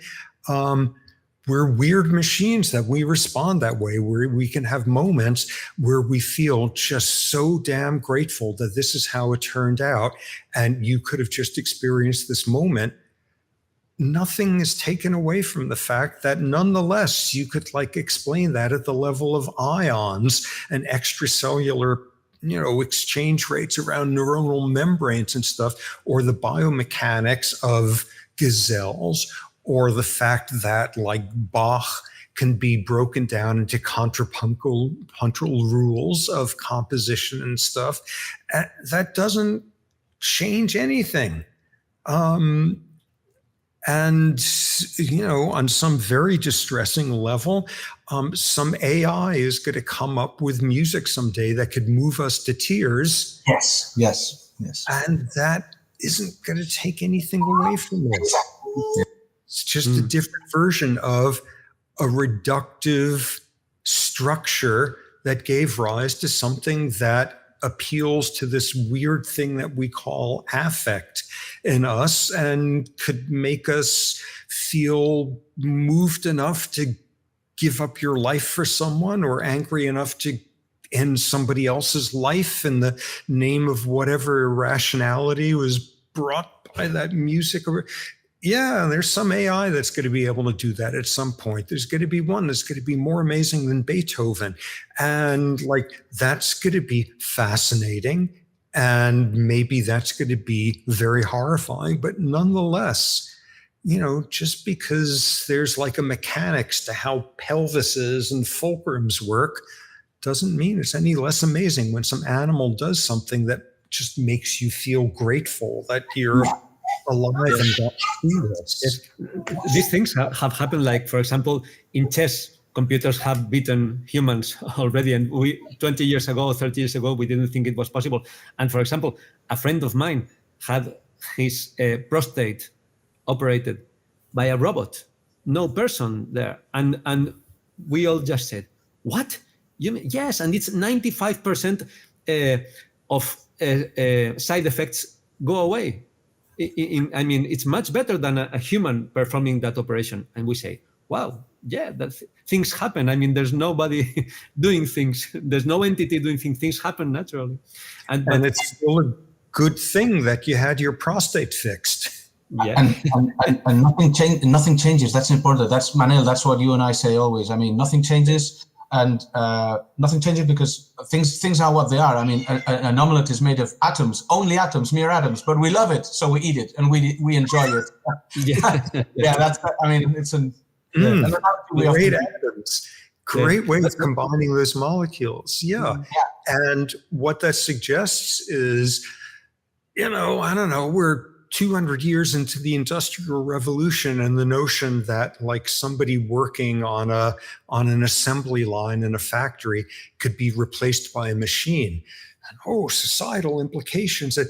We're weird machines that we respond that way, where we can have moments where we feel just so damn grateful that this is how it turned out, and you could have just experienced this moment. Nothing is taken away from the fact that nonetheless you could explain that at the level of ions and extracellular exchange rates around neuronal membranes and stuff, or the biomechanics of gazelles, or the fact that Bach can be broken down into contrapuntal rules of composition and stuff. That doesn't change anything. And, on some very distressing level, some AI is going to come up with music someday that could move us to tears. Yes. And that isn't going to take anything away from it. Exactly. It's just a different version of a reductive structure that gave rise to something that appeals to this weird thing that we call affect in us, and could make us feel moved enough to give up your life for someone, or angry enough to end somebody else's life in the name of whatever irrationality was brought by that music. Yeah, there's some AI that's going to be able to do that at some point. There's going to be one that's going to be more amazing than Beethoven. And that's going to be fascinating. And maybe that's going to be very horrifying. But nonetheless, just because there's like a mechanics to how pelvises and fulcrums work doesn't mean it's any less amazing when some animal does something that just makes you feel grateful that you're alive and got through this. These things have happened, like, for example, in chess, computers have beaten humans already, and 20 years ago, 30 years ago, we didn't think it was possible. And for example, a friend of mine had his prostate operated by a robot, no person there. And we all just said, what? You mean, yes, and it's 95% of side effects go away. I mean, it's much better than a human performing that operation. And we say, wow, yeah, things happen. I mean, there's nobody doing things. There's no entity doing things. Things happen naturally. And it's still a good thing that you had your prostate fixed. Yeah. And nothing changes. That's important. That's Manel. That's what you and I say always. I mean, nothing changes. And nothing changes because things are what they are. I mean, an omelette is made of atoms, only atoms, mere atoms, but we love it, so we eat it and we enjoy it. Yeah, that's. I mean, it's an great atoms. Great way of combining those molecules. Yeah, and what that suggests is, I don't know, we're 200 years into the Industrial Revolution, and the notion that like somebody working on an assembly line in a factory could be replaced by a machine. And societal implications that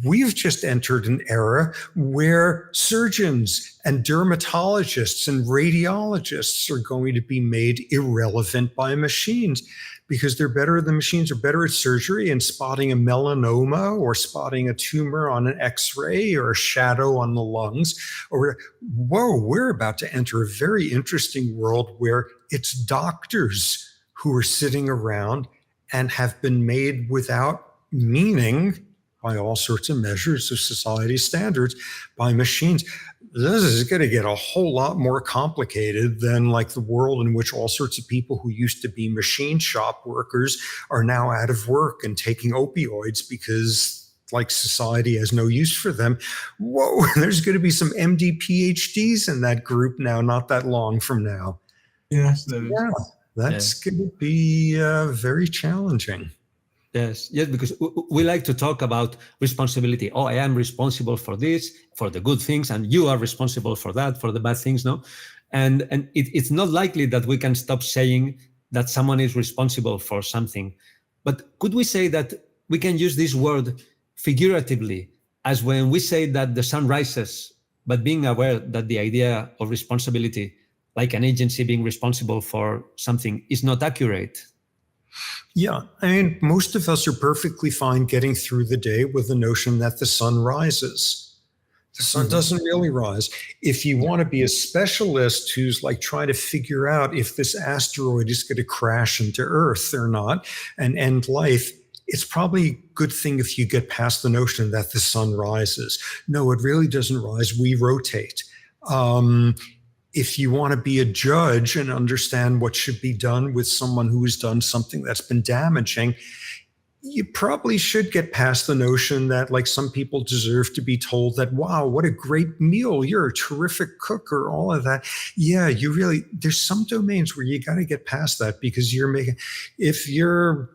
we've just entered an era where surgeons and dermatologists and radiologists are going to be made irrelevant by machines, because the machines are better at surgery and spotting a melanoma or spotting a tumor on an X-ray or a shadow on the lungs. We're about to enter a very interesting world where it's doctors who are sitting around and have been made without meaning by all sorts of measures of society standards by machines. This is going to get a whole lot more complicated than like the world in which all sorts of people who used to be machine shop workers are now out of work and taking opioids because like society has no use for them. Whoa, there's going to be some MD PhDs in that group now, not that long from now. Yes, that's going to be very challenging. Yes, because we like to talk about responsibility. I am responsible for this, for the good things, and you are responsible for that, for the bad things, no? And it's not likely that we can stop saying that someone is responsible for something. But could we say that we can use this word figuratively, as when we say that the sun rises, but being aware that the idea of responsibility, like an agency being responsible for something, is not accurate? Yeah, I mean, most of us are perfectly fine getting through the day with the notion that the sun rises. The sun doesn't really rise. If you want to be a specialist who's like trying to figure out if this asteroid is going to crash into Earth or not and end life, it's probably a good thing if you get past the notion that the sun rises. No, it really doesn't rise. We rotate. If you want to be a judge and understand what should be done with someone who has done something that's been damaging, you probably should get past the notion that like some people deserve to be told that, wow, what a great meal. You're a terrific cook or all of that. Yeah, there's some domains where you got to get past that, because if you're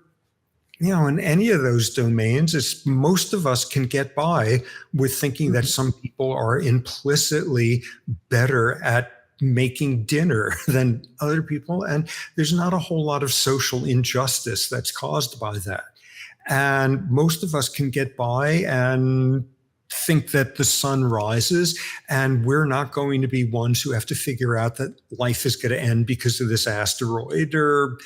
in any of those domains, most of us can get by with thinking that some people are implicitly better at making dinner than other people. And there's not a whole lot of social injustice that's caused by that. And most of us can get by and think that the sun rises, and we're not going to be ones who have to figure out that life is going to end because of this asteroid or,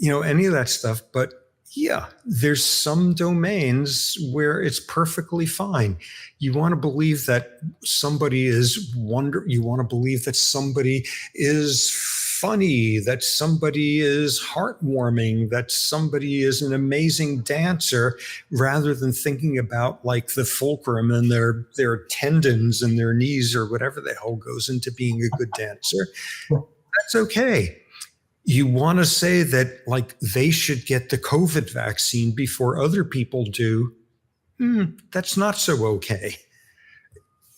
any of that stuff. But yeah, there's some domains where it's perfectly fine. You want to believe that somebody is you want to believe that somebody is funny, that somebody is heartwarming, that somebody is an amazing dancer, rather than thinking about like the fulcrum and their tendons and their knees or whatever the hell goes into being a good dancer. That's okay. You want to say that like they should get the COVID vaccine before other people do. That's not so okay.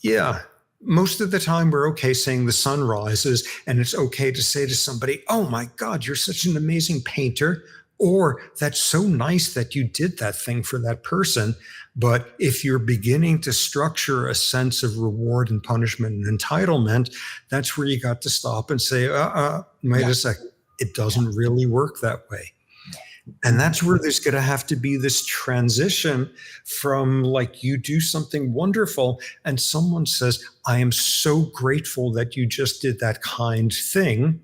Yeah, most of the time we're okay saying the sun rises, and it's okay to say to somebody, oh my God, you're such an amazing painter, or that's so nice that you did that thing for that person. But if you're beginning to structure a sense of reward and punishment and entitlement, that's where you got to stop and say, wait a second, it doesn't really work that way. And that's where there's going to have to be this transition from, like, you do something wonderful and someone says, I am so grateful that you just did that kind thing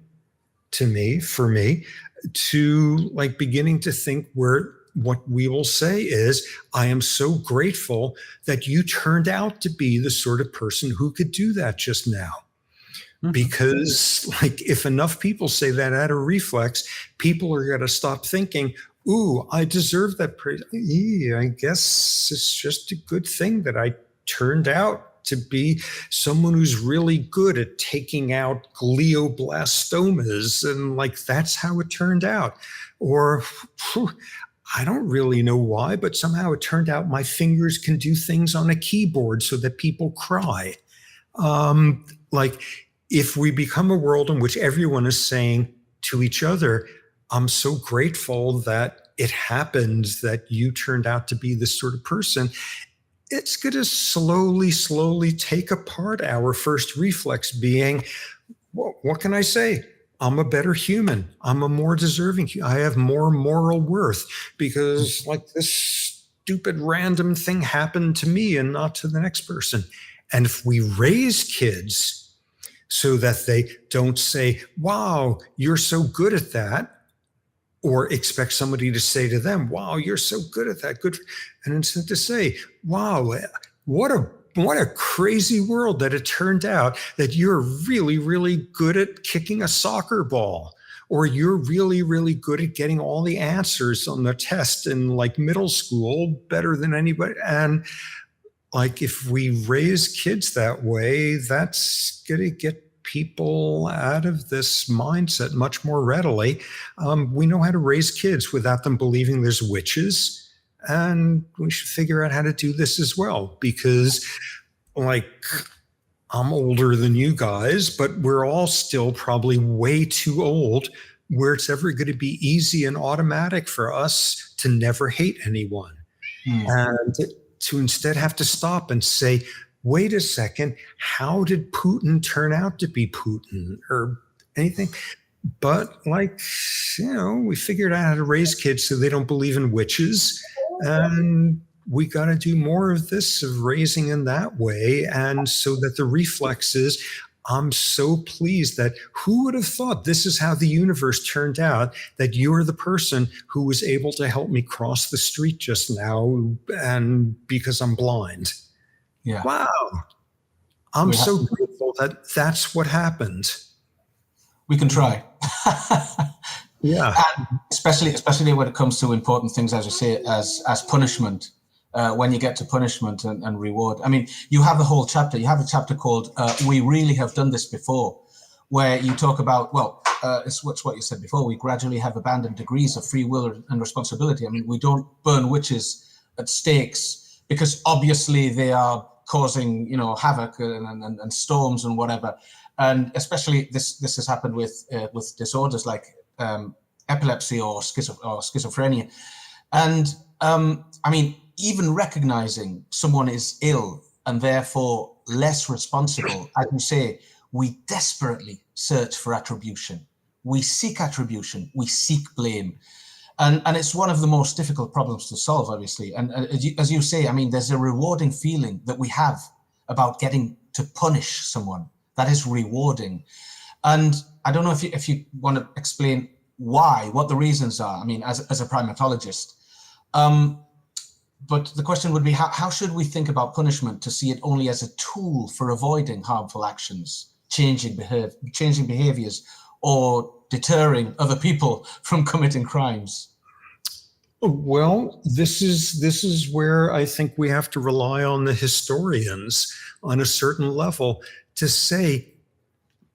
to me, for me, to like beginning to think where what we will say is, I am so grateful that you turned out to be the sort of person who could do that just now. Because like if enough people say that out of reflex, people are going to stop thinking, ooh, I deserve that praise. I guess it's just a good thing that I turned out to be someone who's really good at taking out glioblastomas. And like, that's how it turned out. Or I don't really know why, but somehow it turned out my fingers can do things on a keyboard so that people cry. Like, if we become a world in which everyone is saying to each other, I'm so grateful that it happened, that you turned out to be this sort of person, it's going to slowly take apart our first reflex being, well, what can I say? I'm a better human. I'm a more deserving. I have more moral worth because like this stupid random thing happened to me and not to the next person. And if we raise kids so that they don't say, wow, you're so good at that, or expect somebody to say to them, wow, you're so good at that. Good. And instead to say, wow, what a crazy world that it turned out that you're really, really good at kicking a soccer ball, or you're really, really good at getting all the answers on the test in like middle school better than anybody. And like, if we raise kids that way, that's going to get people out of this mindset much more readily. We know how to raise kids without them believing there's witches. And we should figure out how to do this as well, because like, I'm older than you guys, but we're all still probably way too old where it's ever going to be easy and automatic for us to never hate anyone. And to instead have to stop and say, wait a second, how did Putin turn out to be Putin or anything? But like, you know, we figured out how to raise kids so they don't believe in witches. And we got to do more of this, of raising in that way. And so that the reflex is, I'm so pleased that who would have thought this is how the universe turned out, that you're the person who was able to help me cross the street just now, and because I'm blind. Yeah. Wow. I'm so grateful that that's what happened. We can try. Yeah. And especially when it comes to important things, as you say, as punishment. When you get to punishment and reward. I mean, you have the whole chapter. You have a chapter called We Really Have Done This Before, where you talk about, well, it's what you said before, we gradually have abandoned degrees of free will and responsibility. I mean, we don't burn witches at stakes because obviously they are causing, havoc and storms and whatever. And especially this has happened with disorders like epilepsy or schizophrenia. And I mean, even recognizing someone is ill and therefore less responsible, as you say, we desperately search for attribution. We seek attribution. We seek blame. And it's one of the most difficult problems to solve, obviously. And as you say, I mean, there's a rewarding feeling that we have about getting to punish someone. That is rewarding. And I don't know if you want to explain why, what the reasons are, I mean, as a primatologist. But the question would be, how should we think about punishment to see it only as a tool for avoiding harmful actions, changing behaviors, or deterring other people from committing crimes? Well, this is where I think we have to rely on the historians on a certain level to say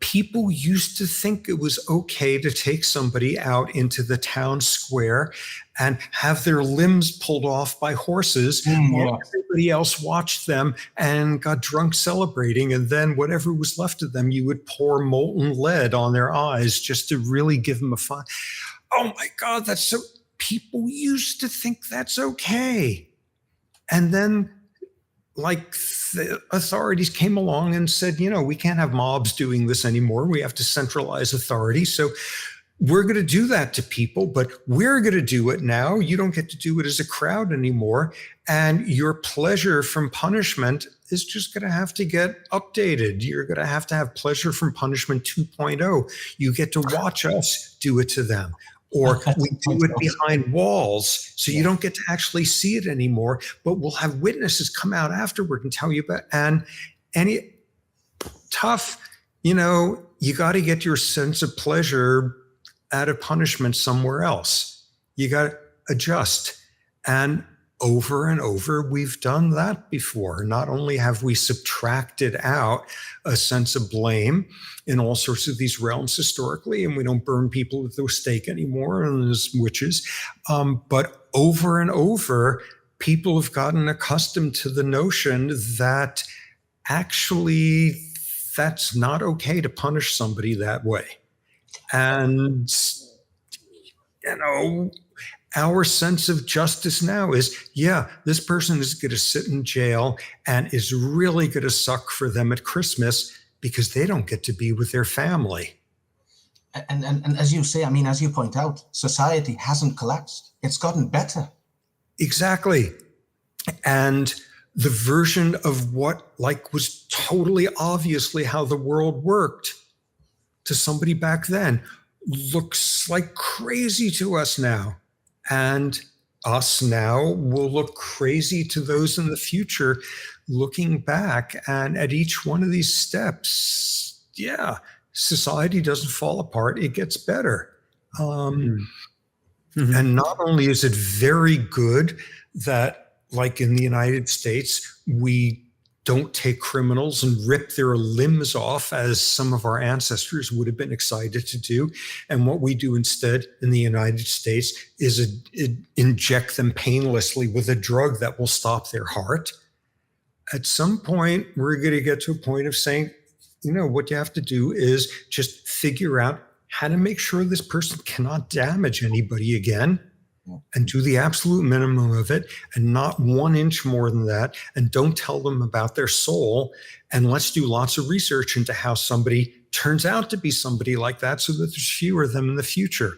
people used to think it was okay to take somebody out into the town square and have their limbs pulled off by horses while everybody else watched them and got drunk celebrating. And then whatever was left of them, you would pour molten lead on their eyes just to really give them a fun. Oh my God, that's so... People used to think that's okay. And then like the authorities came along and said, we can't have mobs doing this anymore. We have to centralize authority. So we're going to do that to people, but we're going to do it now. You don't get to do it as a crowd anymore. And your pleasure from punishment is just going to have to get updated. You're going to have pleasure from punishment 2.0. You get to watch us do it to them. Or we do it behind walls, so you don't get to actually see it anymore, but we'll have witnesses come out afterward and tell you about, and any tough, you got to get your sense of pleasure out of punishment somewhere else. You got to adjust. And over, we've done that before. Not only have we subtracted out a sense of blame in all sorts of these realms historically, and we don't burn people at the stake anymore and as witches, but over and over, people have gotten accustomed to the notion that actually that's not okay to punish somebody that way. And, our sense of justice now is, this person is going to sit in jail and is really going to suck for them at Christmas because they don't get to be with their family. And as you say, as you point out, society hasn't collapsed. It's gotten better. Exactly. And the version of what was totally obviously how the world worked to somebody back then looks like crazy to us now. And us now will look crazy to those in the future looking back. And at each one of these steps, society doesn't fall apart. It gets better. And not only is it very good that, like in the United States, we don't take criminals and rip their limbs off as some of our ancestors would have been excited to do. And what we do instead in the United States is inject them painlessly with a drug that will stop their heart. At some point, we're going to get to a point of saying, what you have to do is just figure out how to make sure this person cannot damage anybody again, and do the absolute minimum of it, and not 1 inch more than that, and don't tell them about their soul. And let's do lots of research into how somebody turns out to be somebody like that so that there's fewer of them in the future.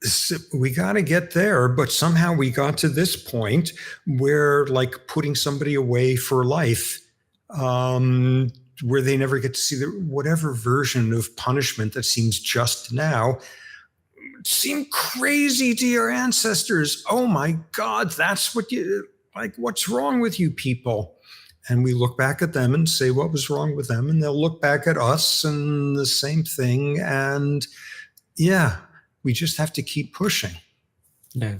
So we got to get there, but somehow we got to this point where putting somebody away for life, where they never get to see whatever version of punishment that seems just now, seem crazy to your ancestors. Oh my God, that's what what's wrong with you people? And we look back at them and say, what was wrong with them? And they'll look back at us and the same thing. And we just have to keep pushing. Yeah.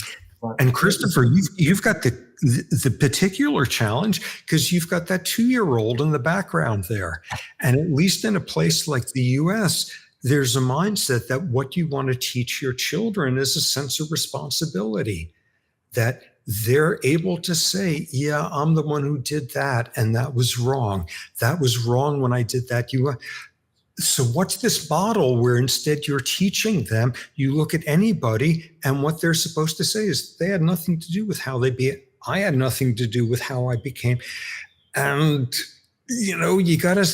And Christopher, you've got the particular challenge because you've got that 2-year-old in the background there. And at least in a place like the US, there's a mindset that what you want to teach your children is a sense of responsibility, that they're able to say, I'm the one who did that, and that was wrong. That was wrong when I did that. So what's this model where instead you're teaching them, you look at anybody and what they're supposed to say is they had nothing to do with how they be. I had nothing to do with how I became. And, you got to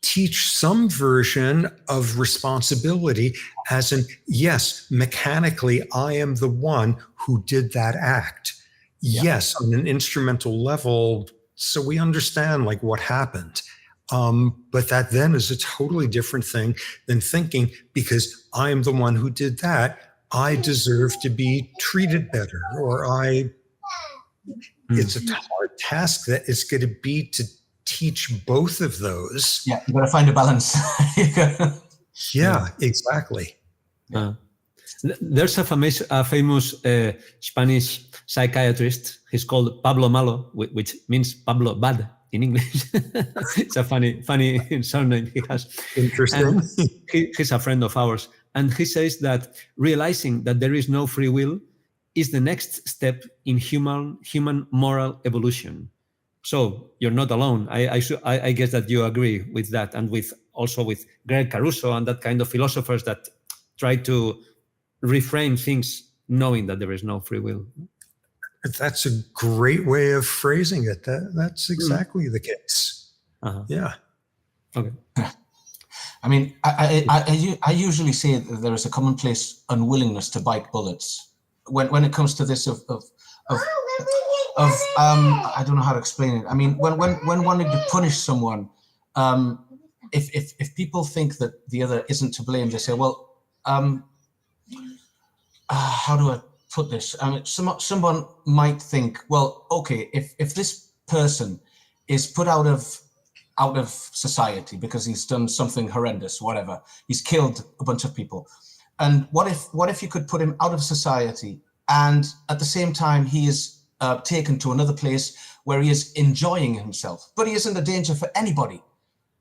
teach some version of responsibility as in, yes, mechanically, I am the one who did that act. Yeah. Yes, on an instrumental level, so we understand what happened. But that then is a totally different thing than thinking, because I am the one who did that, I deserve to be treated better, or it's a hard task that it's going to be to teach both of those. Yeah, you got to find a balance. Yeah, exactly. There's a famous Spanish psychiatrist. He's called Pablo Malo, which means Pablo Bad in English. It's a funny surname he has. Interesting. And he's a friend of ours. And he says that realizing that there is no free will is the next step in human moral evolution. So you're not alone. I guess that you agree with that, and also with Greg Caruso and that kind of philosophers that try to reframe things knowing that there is no free will. That's a great way of phrasing it. That's exactly the case. Yeah. Okay. I mean, I usually say that there is a commonplace unwillingness to bite bullets when it comes to this of I don't know how to explain it. I mean, when wanting to punish someone, if people think that the other isn't to blame, they say, well, how do I put this? I mean, someone might think, well, okay, if this person is put out of society because he's done something horrendous, whatever, he's killed a bunch of people, and what if you could put him out of society, and at the same time he is taken to another place where he is enjoying himself, but he isn't a danger for anybody?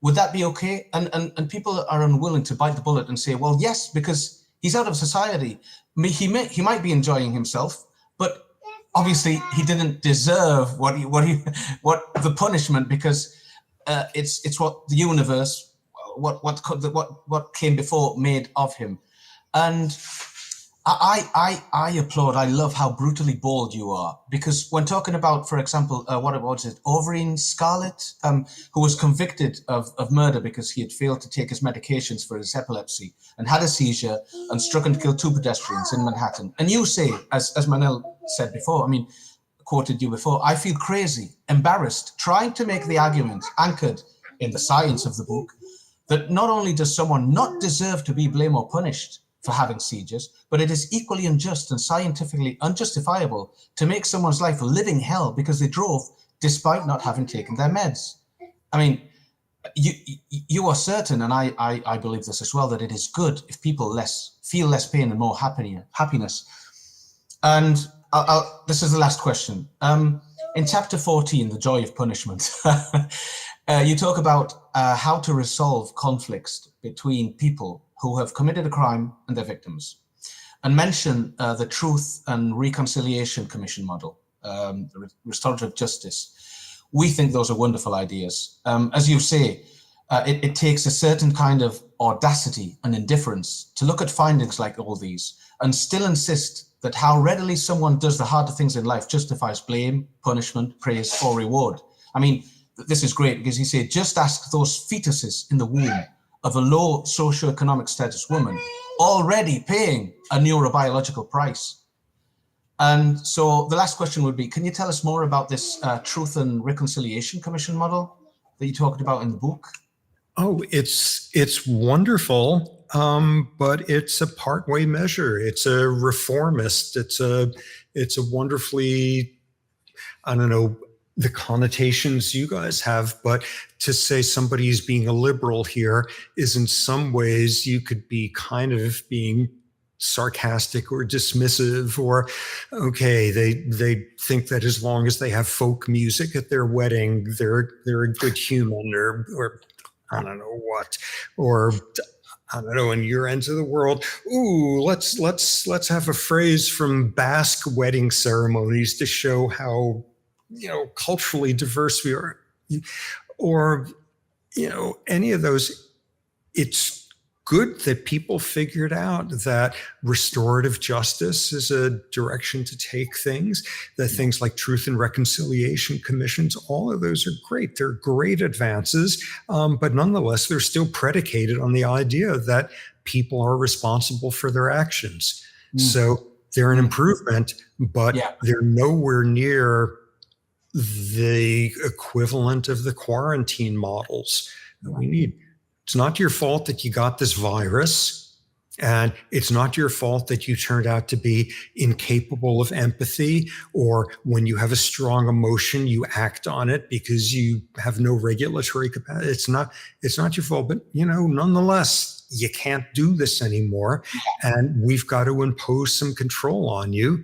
Would that be okay? And people are unwilling to bite the bullet and say, well, yes, because he's out of society. He might be enjoying himself, but obviously he didn't deserve what the punishment, because it's what the universe, what came before made of him. And I applaud. I love how brutally bold you are, because when talking about, for example, what was it, Overeem Scarlett, who was convicted of murder because he had failed to take his medications for his epilepsy and had a seizure and struck and killed 2 pedestrians in Manhattan. And you say, as Manel said before, I mean, quoted you before, I feel crazy, embarrassed, trying to make the argument anchored in the science of the book that not only does someone not deserve to be blamed or punished for having seizures, but it is equally unjust and scientifically unjustifiable to make someone's life a living hell because they drove despite not having taken their meds. I mean, you are certain, and I believe this as well, that it is good if people feel less pain and more happiness. And this is the last question. In chapter 14, The Joy of Punishment, you talk about how to resolve conflicts between people who have committed a crime and their victims, and mention the Truth and Reconciliation Commission model, restorative justice. We think those are wonderful ideas. As you say, it takes a certain kind of audacity and indifference to look at findings like all these and still insist that how readily someone does the harder things in life justifies blame, punishment, praise, or reward. I mean, this is great because you say, just ask those fetuses in the womb of a low socioeconomic status woman already paying a neurobiological price. And so the last question would be, can you tell us more about this Truth and Reconciliation Commission model that you talked about in the book? Oh, it's wonderful, but it's a partway measure. It's a reformist. It's a wonderfully, I don't know the connotations you guys have, but to say somebody's being a liberal here is in some ways you could be kind of being sarcastic or dismissive, or okay, they think that as long as they have folk music at their wedding, they're a good human, or I don't know what, or I don't know, in your ends of the world, ooh, let's have a phrase from Basque wedding ceremonies to show how, culturally diverse we are, or, any of those. It's good that people figured out that restorative justice is a direction to take things, that things like Truth and Reconciliation Commissions, all of those are great. They're great advances, but nonetheless, they're still predicated on the idea that people are responsible for their actions. So they're an improvement, but they're nowhere near the equivalent of the quarantine models that we need. It's not your fault that you got this virus, and it's not your fault that you turned out to be incapable of empathy, or when you have a strong emotion, you act on it because you have no regulatory capacity. It's not your fault, but nonetheless, you can't do this anymore, and we've got to impose some control on you.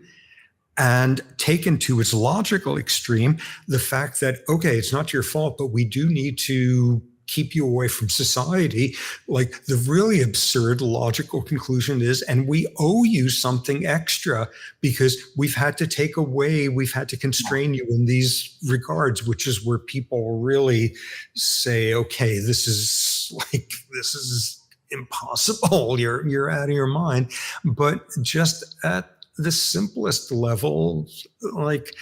And taken to its logical extreme, the fact that, okay, it's not your fault, but we do need to keep you away from society. Like, the really absurd logical conclusion is, and we owe you something extra because we've had to constrain you in these regards, which is where people really say, okay, this is impossible. You're out of your mind. But just at the simplest level, like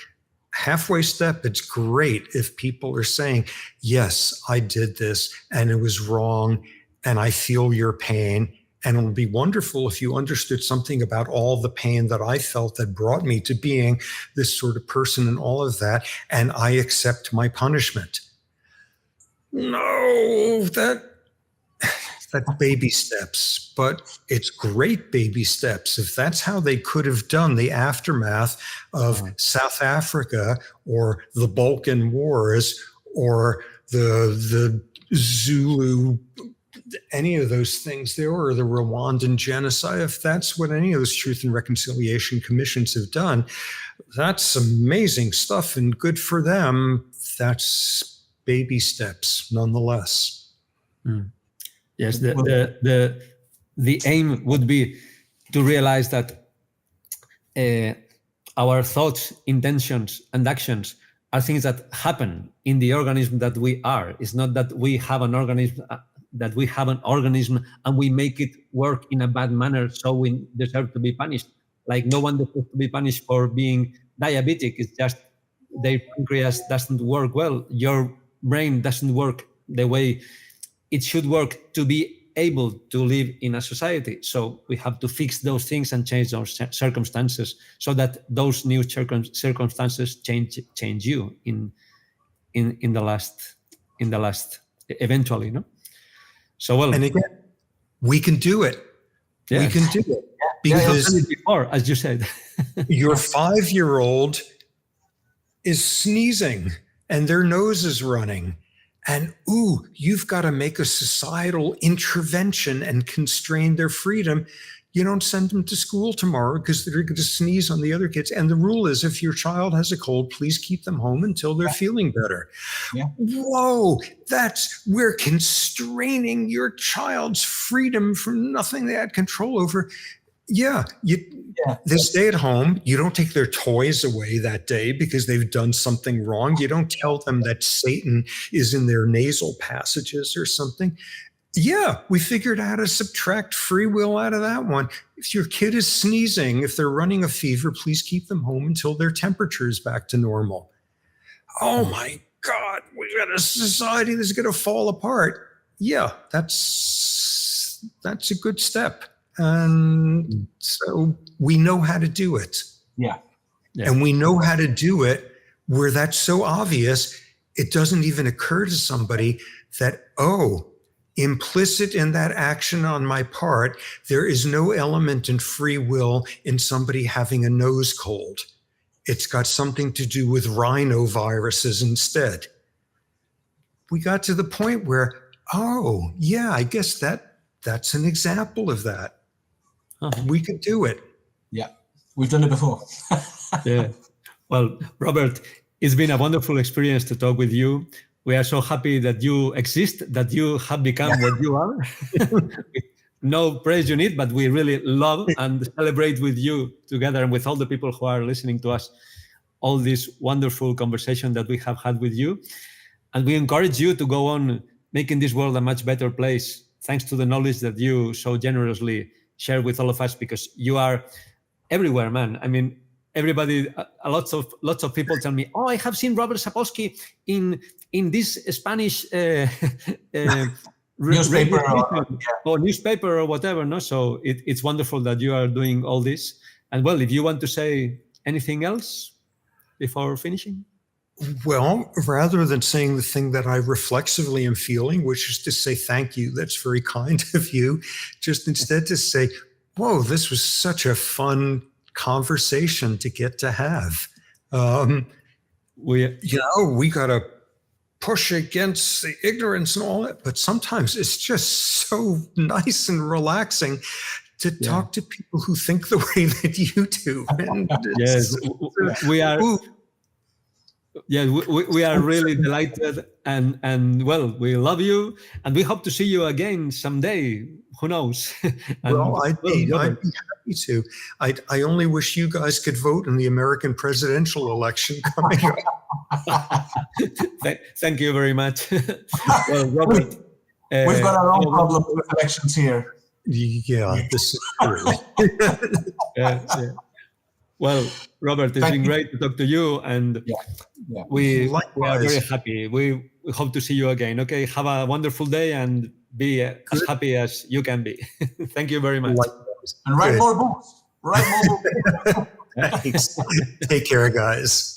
halfway step, it's great if people are saying, yes, I did this and it was wrong and I feel your pain. And it'll be wonderful if you understood something about all the pain that I felt that brought me to being this sort of person and all of that. And I accept my punishment. No, that's baby steps, but it's great baby steps. If that's how they could have done the aftermath of South Africa or the Balkan Wars or the Zulu, any of those things there, or the Rwandan genocide, if that's what any of those Truth and Reconciliation Commissions have done, that's amazing stuff and good for them. That's baby steps nonetheless. Yes, the aim would be to realize that our thoughts, intentions, and actions are things that happen in the organism that we are. It's not that we have an organism and we make it work in a bad manner, so we deserve to be punished. Like, no one deserves to be punished for being diabetic. It's just their pancreas doesn't work well. Your brain doesn't work the way it should work to be able to live in a society. So we have to fix those things and change those circumstances so that those new circumstances change you in the last eventually, no? So, well, and again, we can do it. Yeah. We can do it because before, as you said, your 5-year-old is sneezing and their nose is running. And, you've got to make a societal intervention and constrain their freedom. You don't send them to school tomorrow because they're going to sneeze on the other kids. And the rule is, if your child has a cold, please keep them home until they're feeling better. Yeah. Whoa, we're constraining your child's freedom from nothing they had control over. They stay at home. You don't take their toys away that day because they've done something wrong. You don't tell them that Satan is in their nasal passages or something. Yeah, we figured out how to subtract free will out of that one. If your kid is sneezing, if they're running a fever, please keep them home until their temperature is back to normal. Oh my God, we got a society that's going to fall apart. Yeah, that's a good step. And so we know how to do it. Yeah. And we know how to do it where that's so obvious, it doesn't even occur to somebody that, implicit in that action on my part, there is no element in free will in somebody having a nose cold. It's got something to do with rhinoviruses instead. We got to the point where, I guess that's an example of that. We could do it. Yeah, we've done it before. Yeah. Well, Robert, it's been a wonderful experience to talk with you. We are so happy that you exist, that you have become what you are. No praise you need, but we really love and celebrate with you together and with all the people who are listening to us, all this wonderful conversation that we have had with you. And we encourage you to go on making this world a much better place, thanks to the knowledge that you so generously share with all of us, because you are everywhere, man. I mean, everybody, lots of people tell me, I have seen Robert Sapolsky in this Spanish newspaper or newspaper or whatever. No, so it's wonderful that you are doing all this. And well, if you want to say anything else before finishing. Well, rather than saying the thing that I reflexively am feeling, which is to say thank you, that's very kind of you, just instead to say, whoa, this was such a fun conversation to get to have. We got to push against the ignorance and all that, but sometimes it's just so nice and relaxing to talk to people who think the way that you do. And Yes, we are. Yeah, we are really delighted, and well, we love you, and we hope to see you again someday. Who knows? Well, I'd be happy to. I only wish you guys could vote in the American presidential election coming up. Thank you very much. Well, Robert, we've got our own problem with elections here. Yeah, this is true. Yeah. Well, Robert, it's been great to talk to you, and we are very happy. We hope to see you again. Okay, have a wonderful day and be as happy as you can be. Thank you very much. Likewise. And write more books. Write more books. Thanks. Take care, guys.